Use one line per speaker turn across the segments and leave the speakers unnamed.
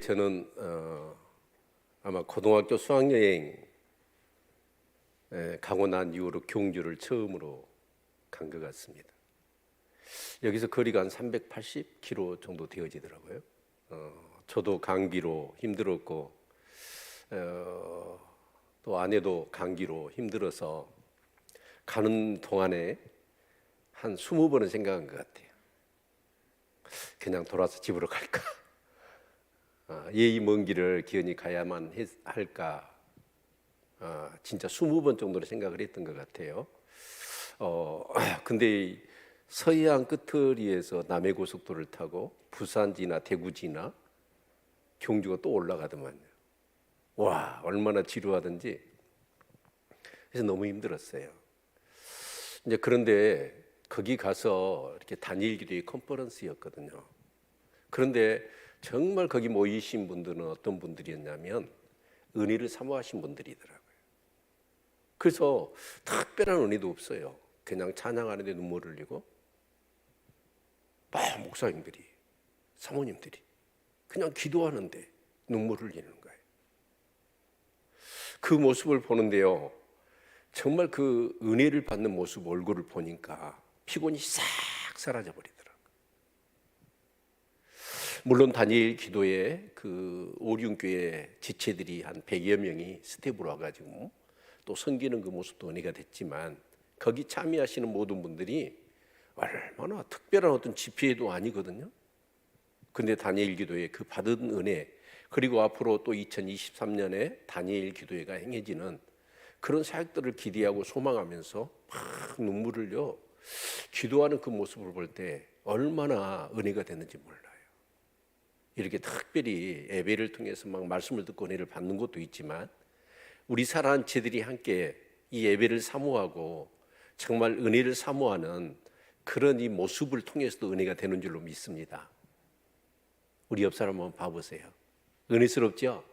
저는 아마 고등학교 수학여행 가고 난 이후로 경주를 처음으로 간 것 같습니다. 여기서 거리가 한 380km 정도 되어지더라고요. 저도 감기로 힘들었고 또 아내도 감기로 힘들어서 가는 동안에 한 20번은 생각한 것 같아요. 그냥 돌아서 집으로 갈까? 이 먼 길을 기어이 가야만 할까? 진짜 20번 정도로 생각을 했던 것 같아요. 근데 서해안 끝터리에서 남해고속도로를 타고 부산지나 대구지나 경주가 또 올라가더만요. 와, 얼마나 지루하던지. 그래서 너무 힘들었어요. 이제 그런데 거기 가서 이렇게 단일 기도의 컨퍼런스였거든요. 그런데 정말 거기 모이신 분들은 어떤 분들이었냐면 은혜를 사모하신 분들이더라고요. 그래서 특별한 은혜도 없어요. 그냥 찬양하는데 눈물을 흘리고 목사님들이, 사모님들이 그냥 기도하는데 눈물을 흘리는 거예요. 그 모습을 보는데요, 정말 그 은혜를 받는 모습, 얼굴을 보니까 피곤이 싹 사라져버리더라고요. 물론 단일 기도에 그 오륜교회 지체들이 한 100여 명이 스텝으로 와가지고 또 섬기는 그 모습도 은혜가 됐지만, 거기 참여하시는 모든 분들이 얼마나 특별한 어떤 집회도 아니거든요. 근데 단일 기도회 그 받은 은혜, 그리고 앞으로 또 2023년에 단일 기도회가 행해지는 그런 사역들을 기대하고 소망하면서 막 눈물을 흘려 기도하는 그 모습을 볼 때 얼마나 은혜가 됐는지 몰라요. 이렇게 특별히 예배를 통해서 막 말씀을 듣고 은혜를 받는 것도 있지만, 우리 사랑하는 제들이 함께 이 예배를 사모하고 정말 은혜를 사모하는 그런 이 모습을 통해서도 은혜가 되는 줄로 믿습니다. 우리 옆 사람 한번 봐보세요. 은혜스럽죠?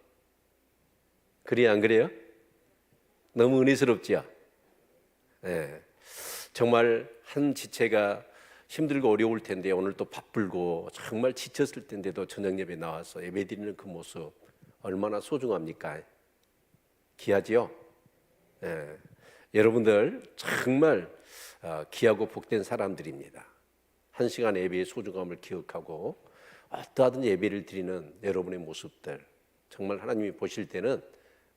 그래요, 안 그래요? 너무 은혜스럽죠? 네. 정말 한 지체가 힘들고 어려울 텐데 오늘 또 바쁘고 정말 지쳤을 텐데도 저녁 예배 나와서 예배 드리는 그 모습 얼마나 소중합니까? 귀하지요? 네. 여러분들 정말 귀하고 복된 사람들입니다. 한 시간 예배의 소중함을 기억하고 어떠하든 예배를 드리는 여러분의 모습들, 정말 하나님이 보실 때는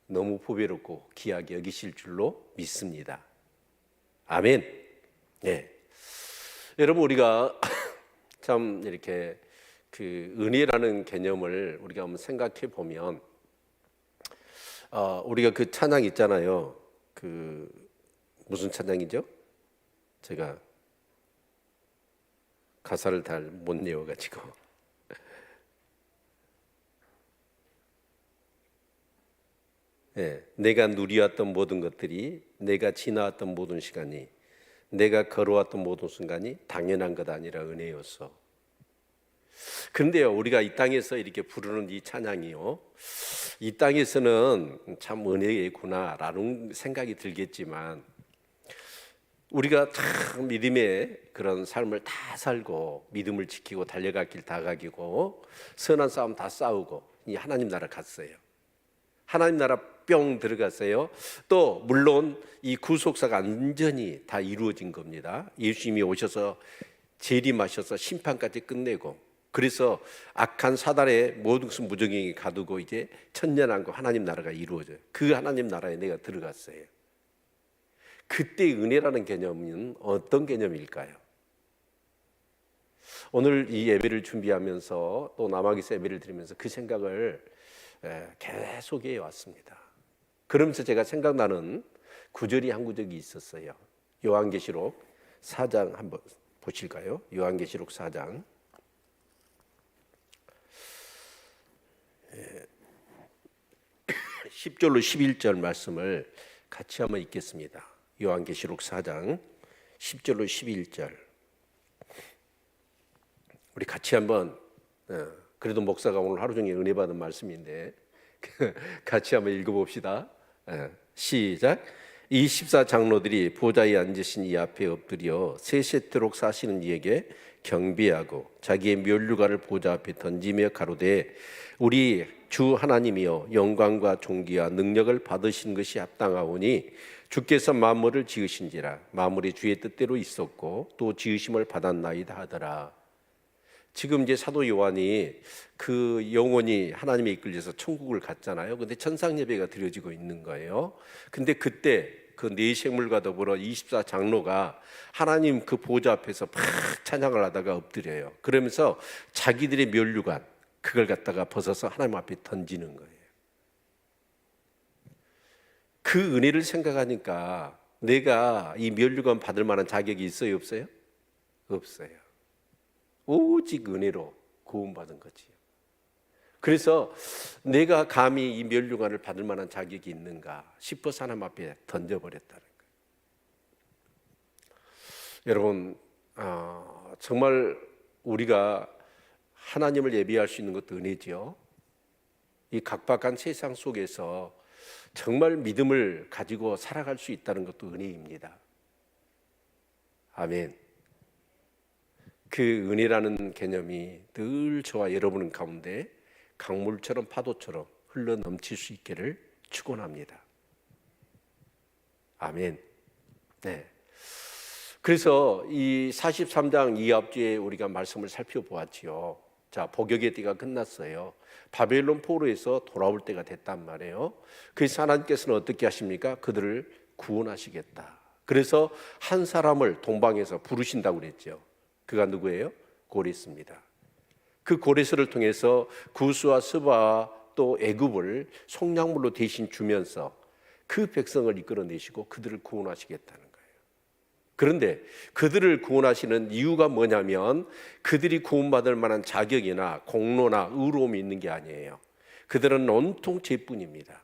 너무 보배롭고 귀하게 여기실 줄로 믿습니다. 아멘. 네. 여러분, 우리가 참 이렇게 그 은혜라는 개념을 우리가 한번 생각해 보면, 우리가 그 찬양 있잖아요. 그 무슨 찬양이죠? 제가 가사를 잘 못 외워가지고. 네, 내가 누려왔던 모든 것들이, 내가 지나왔던 모든 시간이, 내가 걸어왔던 모든 순간이 당연한 것 아니라 은혜였어. 그런데요, 우리가 이 땅에서 이렇게 부르는 이 찬양이요, 이 땅에서는 참 은혜구나라는 생각이 들겠지만, 우리가 참 믿음의 그런 삶을 다 살고 믿음을 지키고 달려갈 길 다 가기고 선한 싸움 다 싸우고 이 하나님 나라 갔어요. 하나님 나라 뿅 들어갔어요. 또 물론 이 구속사가 완전히 다 이루어진 겁니다. 예수님이 오셔서 재림하셔서 심판까지 끝내고, 그래서 악한 사단의 모든 것을 무정행에 가두고 이제 천년왕국 하나님 나라가 이루어져요. 그 하나님 나라에 내가 들어갔어요. 그때 은혜라는 개념은 어떤 개념일까요? 오늘 이 예배를 준비하면서 또 남아기서 예배를 드리면서 그 생각을 계속 해왔습니다. 그러면서 제가 생각나는 구절이 한 구절이 있었어요. 요한계시록 4장 한번 보실까요? 요한계시록 4장 10절로 11절 말씀을 같이 한번 읽겠습니다. 요한계시록 4장 10절로 11절 우리 같이 한번, 그래도 목사가 오늘 하루 종일 은혜 받은 말씀인데 같이 한번 읽어봅시다. 시작. 이 14장로들이 보좌에 앉으신 이 앞에 엎드려 세세토록 사시는 이에게 경배하고 자기의 면류관을 보좌 앞에 던지며 가로되 우리 주 하나님이여 영광과 존귀와 능력을 받으신 것이 합당하오니 주께서 만물을 지으신지라 만물이 주의 뜻대로 있었고 또 지으심을 받았나이다 하더라. 지금 이제 사도 요한이 그 영혼이 하나님의 이끌려서 천국을 갔잖아요. 근데 천상 예배가 드려지고 있는 거예요. 근데 그때 그 네 생물과 더불어 24장로가 하나님 그 보좌 앞에서 막 찬양을 하다가 엎드려요. 그러면서 자기들의 면류관 그걸 갖다가 벗어서 하나님 앞에 던지는 거예요. 그 은혜를 생각하니까 내가 이 면류관 받을 만한 자격이 있어요, 없어요? 없어요. 오직 은혜로 구원받은 거지요. 그래서 내가 감히 이 면류관을 받을 만한 자격이 있는가 싶어서 하나님 앞에 던져버렸다는 거예요. 여러분, 정말 우리가 하나님을 예배할 수 있는 것도 은혜지요. 이 각박한 세상 속에서 정말 믿음을 가지고 살아갈 수 있다는 것도 은혜입니다. 아멘. 그 은혜라는 개념이 늘 저와 여러분 가운데 강물처럼 파도처럼 흘러 넘칠 수 있기를 축원합니다. 아멘. 네. 그래서 이 43장 이합주에 우리가 말씀을 살펴보았지요. 자, 복역의 때가 끝났어요. 바벨론 포로에서 돌아올 때가 됐단 말이에요. 그래서 하나님께서는 어떻게 하십니까? 그들을 구원하시겠다. 그래서 한 사람을 동방에서 부르신다고 그랬죠. 그가 누구예요? 고레스입니다. 그 고레스를 통해서 구스와 스바와 또 애굽을 속량물로 대신 주면서 그 백성을 이끌어내시고 그들을 구원하시겠다는 거예요. 그런데 그들을 구원하시는 이유가 뭐냐면 그들이 구원받을 만한 자격이나 공로나 의로움이 있는 게 아니에요. 그들은 온통 죄뿐입니다.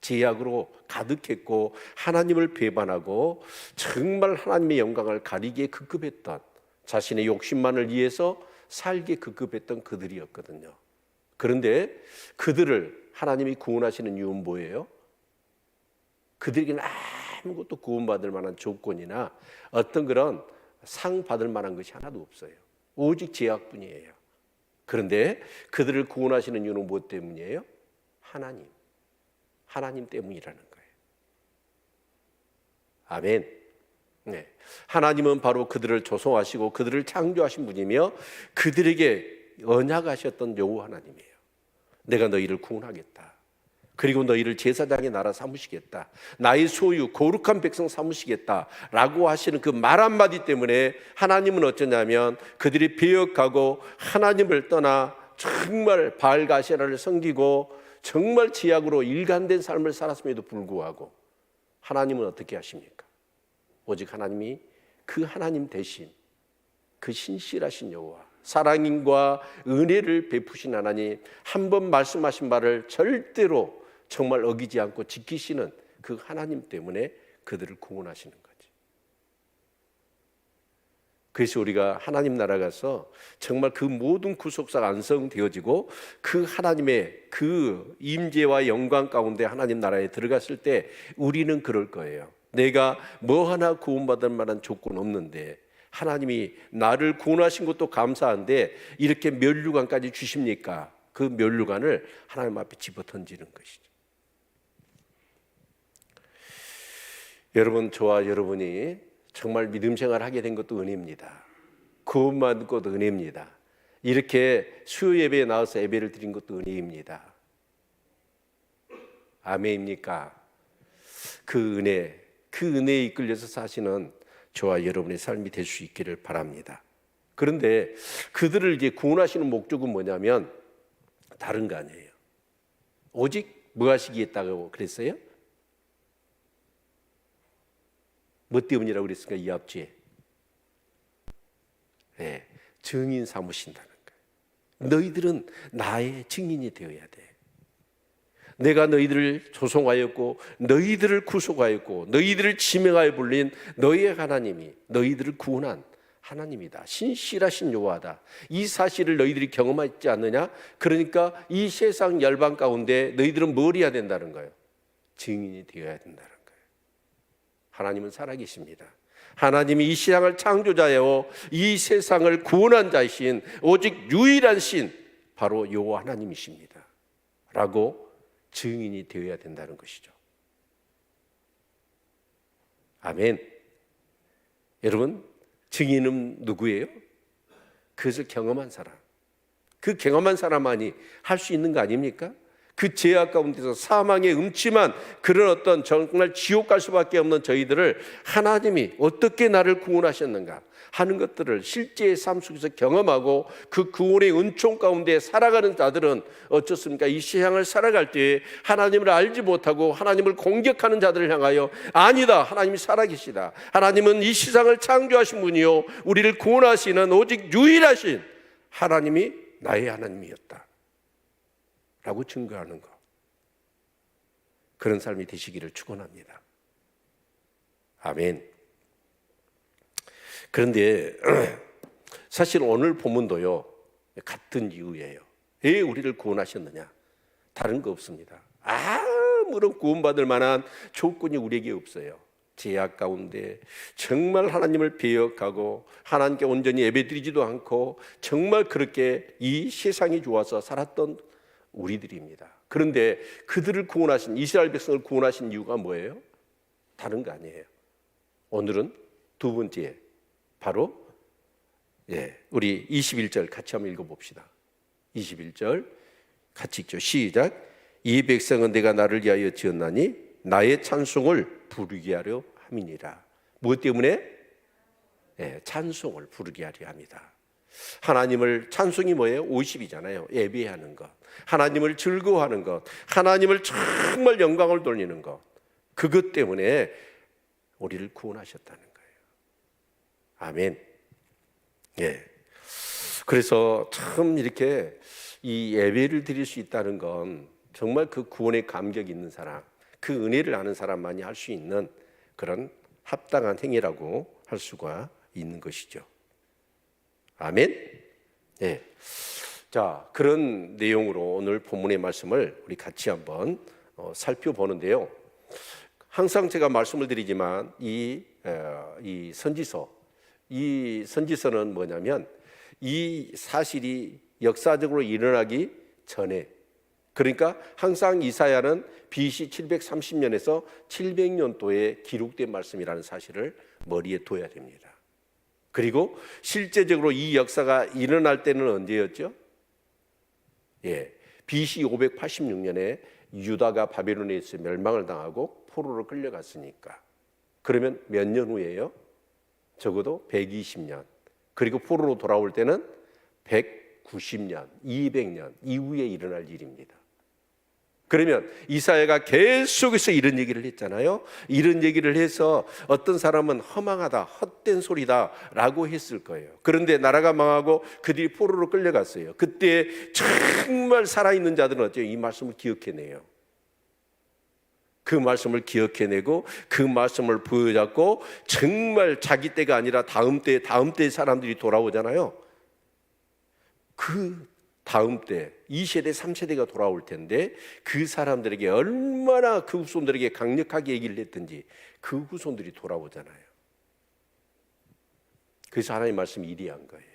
죄악으로 가득했고 하나님을 배반하고 정말 하나님의 영광을 가리기에 급급했던 자신의 욕심만을 위해서 살게 급급했던 그들이었거든요. 그런데 그들을 하나님이 구원하시는 이유는 뭐예요? 그들에게는 아무것도 구원받을 만한 조건이나 어떤 그런 상 받을 만한 것이 하나도 없어요. 오직 죄악뿐이에요. 그런데 그들을 구원하시는 이유는 무엇 때문이에요? 하나님 때문이라는 거예요. 아멘. 네. 하나님은 바로 그들을 조성하시고 그들을 창조하신 분이며 그들에게 언약하셨던 여호와 하나님이에요. 내가 너희를 구원하겠다. 그리고 너희를 제사장의 나라 삼으시겠다. 나의 소유 거룩한 백성 삼으시겠다 라고 하시는 그 말 한마디 때문에 하나님은 어쩌냐면 그들이 배역하고 하나님을 떠나 정말 바알 아세라를 섬기고 정말 죄악으로 일관된 삶을 살았음에도 불구하고 하나님은 어떻게 하십니까? 오직 하나님이 그 하나님 대신 그 신실하신 여호와 사랑과 은혜를 베푸신 하나님 한 번 말씀하신 말을 절대로 정말 어기지 않고 지키시는 그 하나님 때문에 그들을 구원하시는 거지. 그래서 우리가 하나님 나라 가서 정말 그 모든 구속사가 완성되어지고 그 하나님의 그 임재와 영광 가운데 하나님 나라에 들어갔을 때 우리는 그럴 거예요. 내가 뭐 하나 구원받을 만한 조건 없는데 하나님이 나를 구원하신 것도 감사한데 이렇게 면류관까지 주십니까? 그 면류관을 하나님 앞에 집어 던지는 것이죠. 여러분, 저와 여러분이 정말 믿음 생활을 하게 된 것도 은혜입니다. 구원받은 것도 은혜입니다. 이렇게 수요 예배에 나와서 예배를 드린 것도 은혜입니다. 아멘입니까? 그 은혜에 이끌려서 사시는 저와 여러분의 삶이 될 수 있기를 바랍니다. 그런데 그들을 이제 구원하시는 목적은 뭐냐면 다른 거 아니에요. 오직 뭐 하시겠다고 그랬어요? 뭐 때문이라고 그랬습니까? 이합주에 네, 증인 삼으신다는 거예요. 너희들은 나의 증인이 되어야 돼. 내가 너희들을 조성하였고 너희들을 구속하였고 너희들을 지명하여 불린 너희의 하나님이 너희들을 구원한 하나님이다. 신실하신 여호와다. 이 사실을 너희들이 경험하지 않느냐? 그러니까 이 세상 열방 가운데 너희들은 뭘 해야 된다는 거예요? 증인이 되어야 된다는 거예요. 하나님은 살아계십니다. 하나님이 이 세상을 창조자요 이 세상을 구원한 자이신 오직 유일한 신 바로 여호와 하나님이십니다 라고 증인이 되어야 된다는 것이죠. 아멘. 여러분, 증인은 누구예요? 그것을 경험한 사람, 그 경험한 사람만이 할 수 있는 거 아닙니까? 그 죄악 가운데서 사망의 음침한 그런 어떤 정말 지옥 갈 수밖에 없는 저희들을 하나님이 어떻게 나를 구원하셨는가 하는 것들을 실제의 삶 속에서 경험하고 그 구원의 은총 가운데 살아가는 자들은 어떻습니까? 이 세상을 살아갈 때에 하나님을 알지 못하고 하나님을 공격하는 자들을 향하여 아니다, 하나님이 살아계시다, 하나님은 이 세상을 창조하신 분이요 우리를 구원하시는 오직 유일하신 하나님이 나의 하나님이었다 라고 증거하는 것, 그런 삶이 되시기를 축원합니다. 아멘. 그런데 사실 오늘 본문도요 같은 이유예요. 왜 우리를 구원하셨느냐? 다른 거 없습니다. 아무런 구원받을 만한 조건이 우리에게 없어요. 죄악 가운데 정말 하나님을 배역하고 하나님께 온전히 예배드리지도 않고 정말 그렇게 이 세상이 좋아서 살았던 우리들입니다. 그런데 그들을 구원하신, 이스라엘 백성을 구원하신 이유가 뭐예요? 다른 거 아니에요. 오늘은 두 번째, 바로 우리 21절 같이 한번 읽어봅시다. 21절 같이 읽죠. 시작. 이 백성은 내가 나를 위하여 지었나니 나의 찬송을 부르게 하려 함이니라. 무엇 때문에? 찬송을 부르게 하려 합니다. 하나님을, 찬송이 뭐예요? 50이잖아요. 예배하는 것, 하나님을 즐거워하는 것, 하나님을 정말 영광을 돌리는 것, 그것 때문에 우리를 구원하셨다는 거예요. 아멘. 그래서 참 이렇게 이 예배를 드릴 수 있다는 건 정말 그 구원의 감격이 있는 사람, 그 은혜를 아는 사람만이 할 수 있는 그런 합당한 행위라고 할 수가 있는 것이죠. 아멘. 자, 그런 내용으로 오늘 본문의 말씀을 우리 같이 한번 살펴보는데요. 항상 제가 말씀을 드리지만 이 선지서는 뭐냐면 이 사실이 역사적으로 일어나기 전에, 그러니까 항상 이사야는 BC 730년에서 700년도에 기록된 말씀이라는 사실을 머리에 둬야 됩니다. 그리고 실제적으로 이 역사가 일어날 때는 언제였죠? BC 586년에 유다가 바벨론에 있어 멸망을 당하고 포로로 끌려갔으니까. 그러면 몇 년 후예요? 적어도 120년. 그리고 포로로 돌아올 때는 190년, 200년 이후에 일어날 일입니다. 그러면 이사야가 계속해서 이런 얘기를 했잖아요. 이런 얘기를 해서 어떤 사람은 허망하다, 헛된 소리다 라고 했을 거예요. 그런데 나라가 망하고 그들이 포로로 끌려갔어요. 그때 정말 살아있는 자들은 어째요? 이 말씀을 기억해내요. 그 말씀을 기억해내고 그 말씀을 부여잡고 정말 자기 때가 아니라 다음 때 사람들이 돌아오잖아요. 그 다음 때 2세대 3세대가 돌아올 텐데 그 사람들에게 얼마나 그 후손들에게 강력하게 얘기를 했든지 그 후손들이 돌아오잖아요. 그래서 하나님 말씀이 이리한 거예요.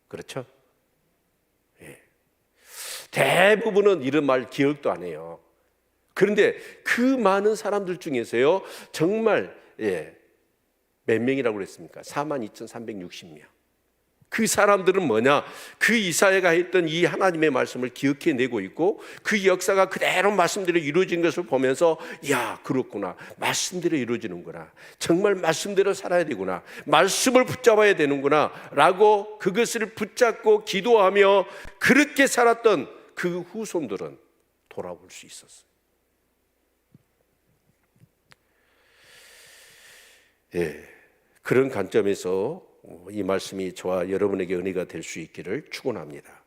그렇죠? 대부분은 이런 말 기억도 안 해요. 그런데 그 많은 사람들 중에서요 정말 몇 명이라고 그랬습니까? 42,360명. 그 사람들은 뭐냐? 그 이사야가 했던 이 하나님의 말씀을 기억해내고 있고 그 역사가 그대로 말씀대로 이루어진 것을 보면서 야, 그렇구나, 말씀대로 이루어지는구나, 정말 말씀대로 살아야 되구나, 말씀을 붙잡아야 되는구나 라고 그것을 붙잡고 기도하며 그렇게 살았던 그 후손들은 돌아올 수 있었어요. 그런 관점에서 이 말씀이 저와 여러분에게 은혜가 될 수 있기를 축원합니다.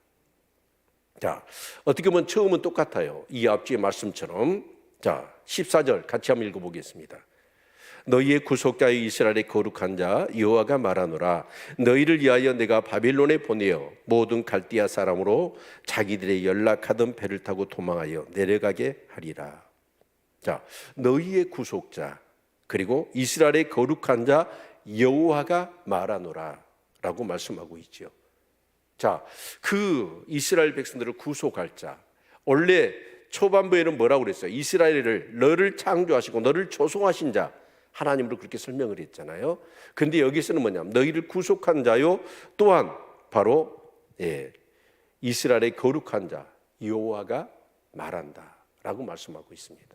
자, 어떻게 보면 처음은 똑같아요. 이 앞뒤의 말씀처럼. 자, 14절 같이 한번 읽어보겠습니다. 너희의 구속자의 이스라엘의 거룩한 자 여호와가 말하노라. 너희를 위하여 내가 바벨론에 보내어 모든 갈대아 사람으로 자기들의 연락하던 배를 타고 도망하여 내려가게 하리라. 자, 너희의 구속자, 그리고 이스라엘의 거룩한 자 여호와가 말하노라 라고 말씀하고 있죠. 자, 그 이스라엘 백성들을 구속할 자, 원래 초반부에는 뭐라고 그랬어요? 이스라엘을 너를 창조하시고 너를 조성하신 자 하나님으로 그렇게 설명을 했잖아요. 그런데 여기서는 뭐냐면 너희를 구속한 자요 또한 바로 이스라엘의 거룩한 자 여호와가 말한다 라고 말씀하고 있습니다.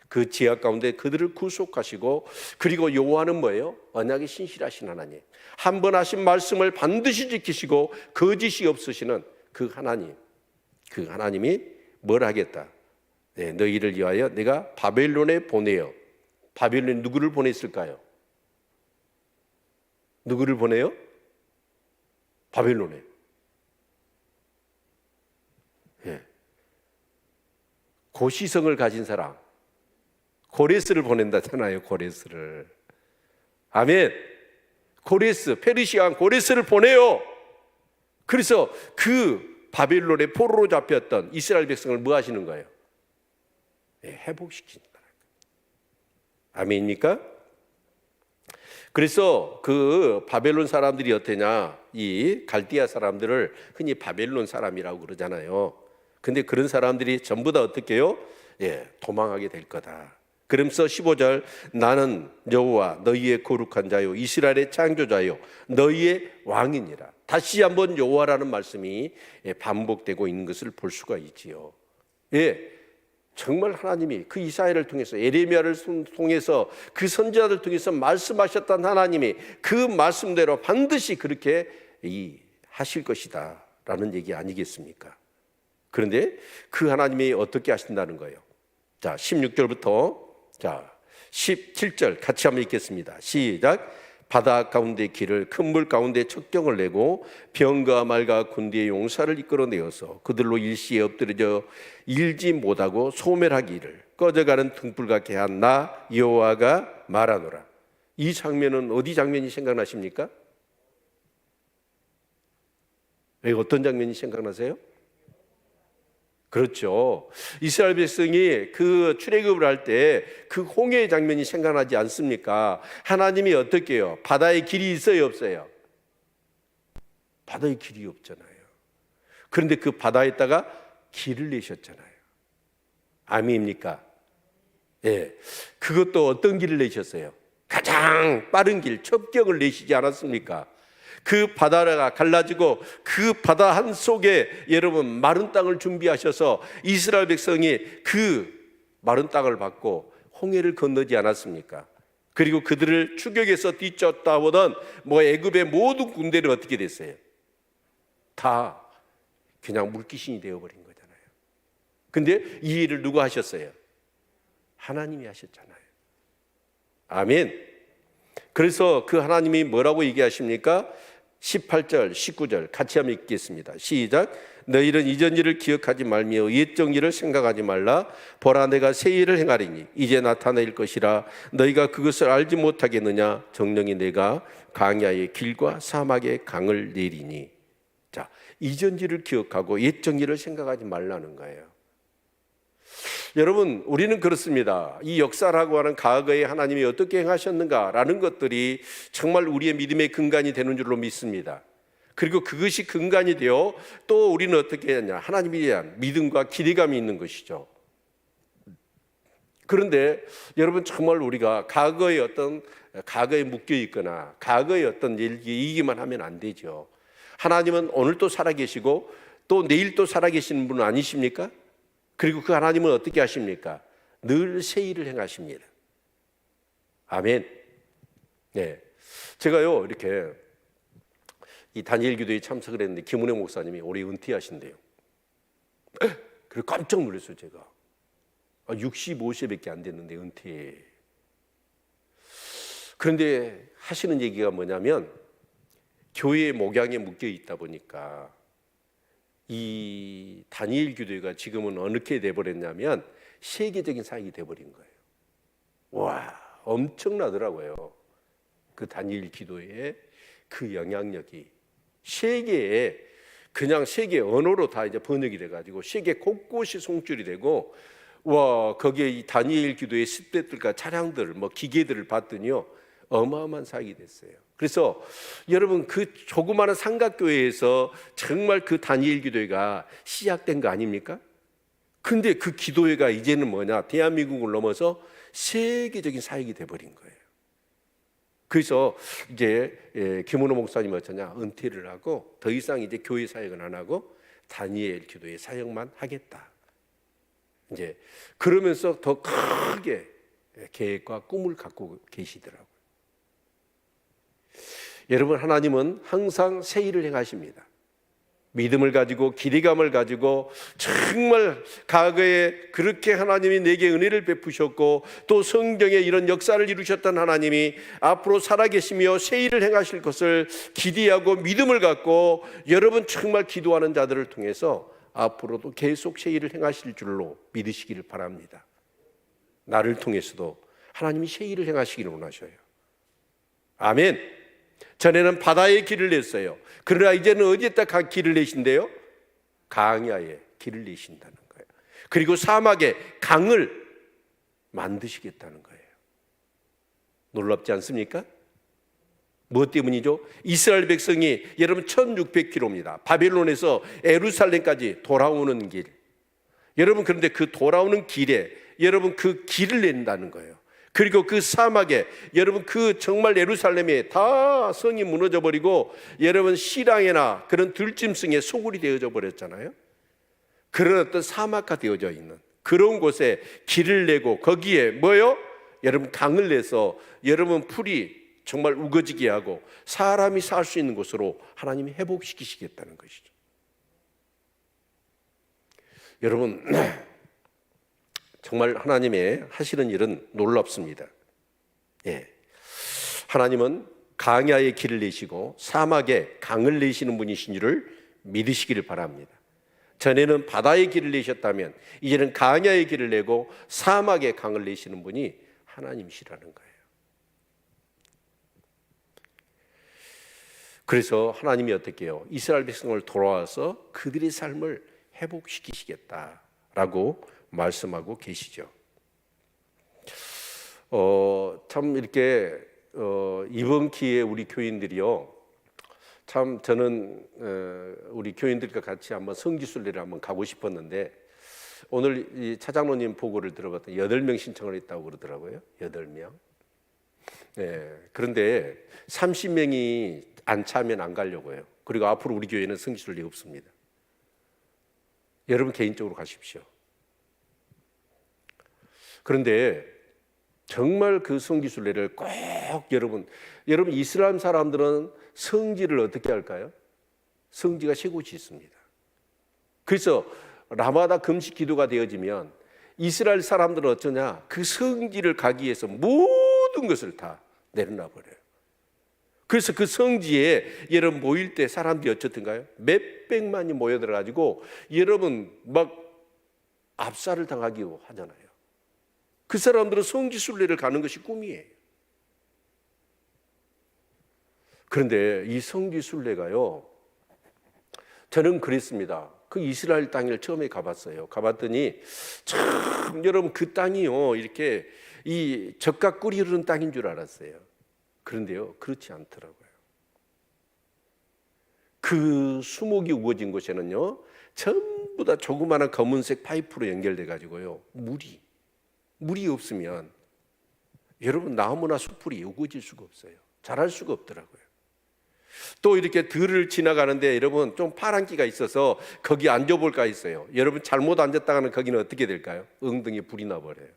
그 지하 가운데 그들을 구속하시고, 그리고 여호와는 뭐예요? 언약이 신실하신 하나님, 한 번 하신 말씀을 반드시 지키시고 거짓이 없으시는 그 하나님, 그 하나님이 뭘 하겠다? 너희를 위하여 내가 바벨론에 보내요. 바벨론에 누구를 보냈을까요? 누구를 보내요? 바벨론에. 고시성을 가진 사람, 고레스를 보낸다잖아요. 고레스를. 아멘. 고레스, 페르시아 왕 고레스를 보내요. 그래서 그 바벨론의 포로로 잡혔던 이스라엘 백성을 뭐 하시는 거예요? 회복시킨다. 아멘입니까? 그래서 그 바벨론 사람들이 어떠냐? 이 갈디아 사람들을 흔히 바벨론 사람이라고 그러잖아요. 근데 그런 사람들이 전부 다 어떻게 해요? 도망하게 될 거다. 그러면서 15절, 나는 여호와 너희의 거룩한 자요 이스라엘의 창조자요 너희의 왕이니라. 다시 한번 여호와라는 말씀이 반복되고 있는 것을 볼 수가 있지요. 정말 하나님이 그 이사야를 통해서, 예레미야를 통해서, 그 선지자들 통해서 말씀하셨던 하나님이 그 말씀대로 반드시 그렇게 하실 것이다 라는 얘기 아니겠습니까? 그런데 그 하나님이 어떻게 하신다는 거예요? 자, 16절부터 17절 같이 한번 읽겠습니다. 시작. 바다 가운데 길을, 큰 물 가운데 척경을 내고 병과 말과 군대의 용사를 이끌어내어서 그들로 일시에 엎드려져 일지 못하고 소멸하기를 꺼져가는 등불 같게 한 나 여호와가 말하노라. 이 장면은 어디 장면이 생각나십니까? 왜, 어떤 장면이 생각나세요? 그렇죠. 이스라엘 백성이 그 출애굽을 할 때 그 홍해의 장면이 생각나지 않습니까? 하나님이 어떻게 해요? 바다에 길이 있어요, 없어요? 바다에 길이 없잖아요. 그런데 그 바다에다가 길을 내셨잖아요. 아멘입니까? 그것도 어떤 길을 내셨어요? 가장 빠른 길, 첩경을 내시지 않았습니까? 그 바다가 갈라지고 그 바다 한 속에 여러분 마른 땅을 준비하셔서 이스라엘 백성이 그 마른 땅을 받고 홍해를 건너지 않았습니까? 그리고 그들을 추격해서 뒤쫓아오던 애굽의 모든 군대를 어떻게 됐어요? 다 그냥 물귀신이 되어버린 거잖아요. 근데 이 일을 누가 하셨어요? 하나님이 하셨잖아요. 아멘. 그래서 그 하나님이 뭐라고 얘기하십니까? 18절, 19절 같이 한번 읽겠습니다. 시작. 너희는 이전 일을 기억하지 말며 옛적 일을 생각하지 말라. 보라, 내가 새 일을 행하리니 이제 나타낼 것이라. 너희가 그것을 알지 못하겠느냐? 정령이 내가 광야의 길과 사막의 강을 내리니. 자, 이전 일을 기억하고 옛적 일을 생각하지 말라는 거예요. 여러분, 우리는 그렇습니다. 이 역사라고 하는 과거에 하나님이 어떻게 행하셨는가라는 것들이 정말 우리의 믿음의 근간이 되는 줄로 믿습니다. 그리고 그것이 근간이 되어 또 우리는 어떻게 하냐? 하나님에 대한 믿음과 기대감이 있는 것이죠. 그런데 여러분, 정말 우리가 과거에 묶여 있거나 과거의 어떤 얘기만 하면 안 되죠. 하나님은 오늘도 살아계시고 또 내일 또 살아계시는 분은 아니십니까? 그리고 그 하나님은 어떻게 하십니까? 늘 새 일을 행하십니다. 아멘. 제가요 이렇게 이 다니엘 기도에 참석을 했는데 김은혜 목사님이 올해 은퇴하신대요. 그래서 깜짝 놀랐어요. 제가 65세밖에 안 됐는데 은퇴. 그런데 하시는 얘기가 뭐냐면 교회의 목양에 묶여 있다 보니까 이 다니엘 기도회가 지금은 어떻게 돼버렸냐면 세계적인 사역이 돼버린 거예요. 와, 엄청나더라고요. 그 다니엘 기도회의 그 영향력이 그냥 세계 언어로 다 이제 번역이 돼가지고 세계 곳곳이 송출이 되고 와, 거기에 이 다니엘 기도의 싯대들과 차량들, 뭐 기계들을 봤더니요, 어마어마한 사역이 됐어요. 그래서 여러분, 그 조그마한 삼각교회에서 정말 그 다니엘 기도회가 시작된 거 아닙니까? 근데 그 기도회가 이제는 뭐냐, 대한민국을 넘어서 세계적인 사역이 돼버린 거예요. 그래서 이제 김은호 목사님 어쩌냐, 은퇴를 하고 더 이상 이제 교회 사역은 안 하고 다니엘 기도회 사역만 하겠다. 이제 그러면서 더 크게 계획과 꿈을 갖고 계시더라고요. 여러분, 하나님은 항상 새 일을 행하십니다. 믿음을 가지고 기대감을 가지고 정말 과거에 그렇게 하나님이 내게 은혜를 베푸셨고 또 성경에 이런 역사를 이루셨던 하나님이 앞으로 살아계시며 새 일을 행하실 것을 기대하고 믿음을 갖고 여러분 정말 기도하는 자들을 통해서 앞으로도 계속 새 일을 행하실 줄로 믿으시기를 바랍니다. 나를 통해서도 하나님이 새 일을 행하시기를 원하셔요. 아멘. 전에는 바다에 길을 냈어요. 그러나 이제는 어디에다 길을 내신대요? 강야에 길을 내신다는 거예요. 그리고 사막에 강을 만드시겠다는 거예요. 놀랍지 않습니까? 무엇 때문이죠? 이스라엘 백성이 여러분 1600km입니다. 바벨론에서 예루살렘까지 돌아오는 길. 여러분, 그런데 그 돌아오는 길에 여러분 그 길을 낸다는 거예요. 그리고 그 사막에 여러분 그 정말 예루살렘에 다 성이 무너져 버리고 여러분 시랑이나 그런 들짐승의 소굴이 되어져 버렸잖아요. 그런 어떤 사막화 되어져 있는 그런 곳에 길을 내고 거기에 뭐요? 여러분 강을 내서 여러분 풀이 정말 우거지게 하고 사람이 살 수 있는 곳으로 하나님이 회복시키시겠다는 것이죠. 여러분, 정말 하나님의 하시는 일은 놀랍습니다. 예. 하나님은 강야에 길을 내시고 사막에 강을 내시는 분이신 줄을 믿으시기를 바랍니다. 전에는 바다에 길을 내셨다면 이제는 강야에 길을 내고 사막에 강을 내시는 분이 하나님이시라는 거예요. 그래서 하나님이 어떻게 해요? 이스라엘 백성을 돌아와서 그들의 삶을 회복시키시겠다라고 말씀하고 계시죠. 참 이렇게 이번 기회에 우리 교인들이요, 참 저는 우리 교인들과 같이 한번 성지순례를 한번 가고 싶었는데 오늘 이 차장로님 보고를 들어봤더니 8명 신청을 했다고 그러더라고요. 8명. 네, 그런데 30명이 안 차면 안 가려고 해요. 그리고 앞으로 우리 교회는 성지순례 없습니다. 여러분 개인적으로 가십시오. 그런데 정말 그 성지순례를 꼭 여러분 이슬람 사람들은 성지를 어떻게 할까요? 성지가 세 곳이 있습니다. 그래서 라마다 금식 기도가 되어지면 이스라엘 사람들은 어쩌냐? 그 성지를 가기 위해서 모든 것을 다 내려놔 버려요. 그래서 그 성지에 여러분 모일 때 사람들이 어쨌든가요? 몇백만이 모여들어 가지고 여러분 막 압살을 당하기 하잖아요. 그 사람들은 성지순례를 가는 것이 꿈이에요. 그런데 이 성지순례가요, 저는 그랬습니다. 그 이스라엘 땅을 처음에 가봤어요. 가봤더니 참 여러분 그 땅이요 이렇게 이 젖과 꿀이 흐르는 땅인 줄 알았어요. 그런데요 그렇지 않더라고요. 그 수목이 우거진 곳에는요 전부 다 조그마한 검은색 파이프로 연결돼 가지고요 물이 없으면 여러분 나무나 숲풀이 우거질 수가 없어요. 자랄 수가 없더라고요. 또 이렇게 들을 지나가는데 여러분 좀 파란 끼가 있어서 거기 앉아볼까 했어요. 여러분 잘못 앉았다가는 거기는 어떻게 될까요? 엉덩이에 불이 나버려요.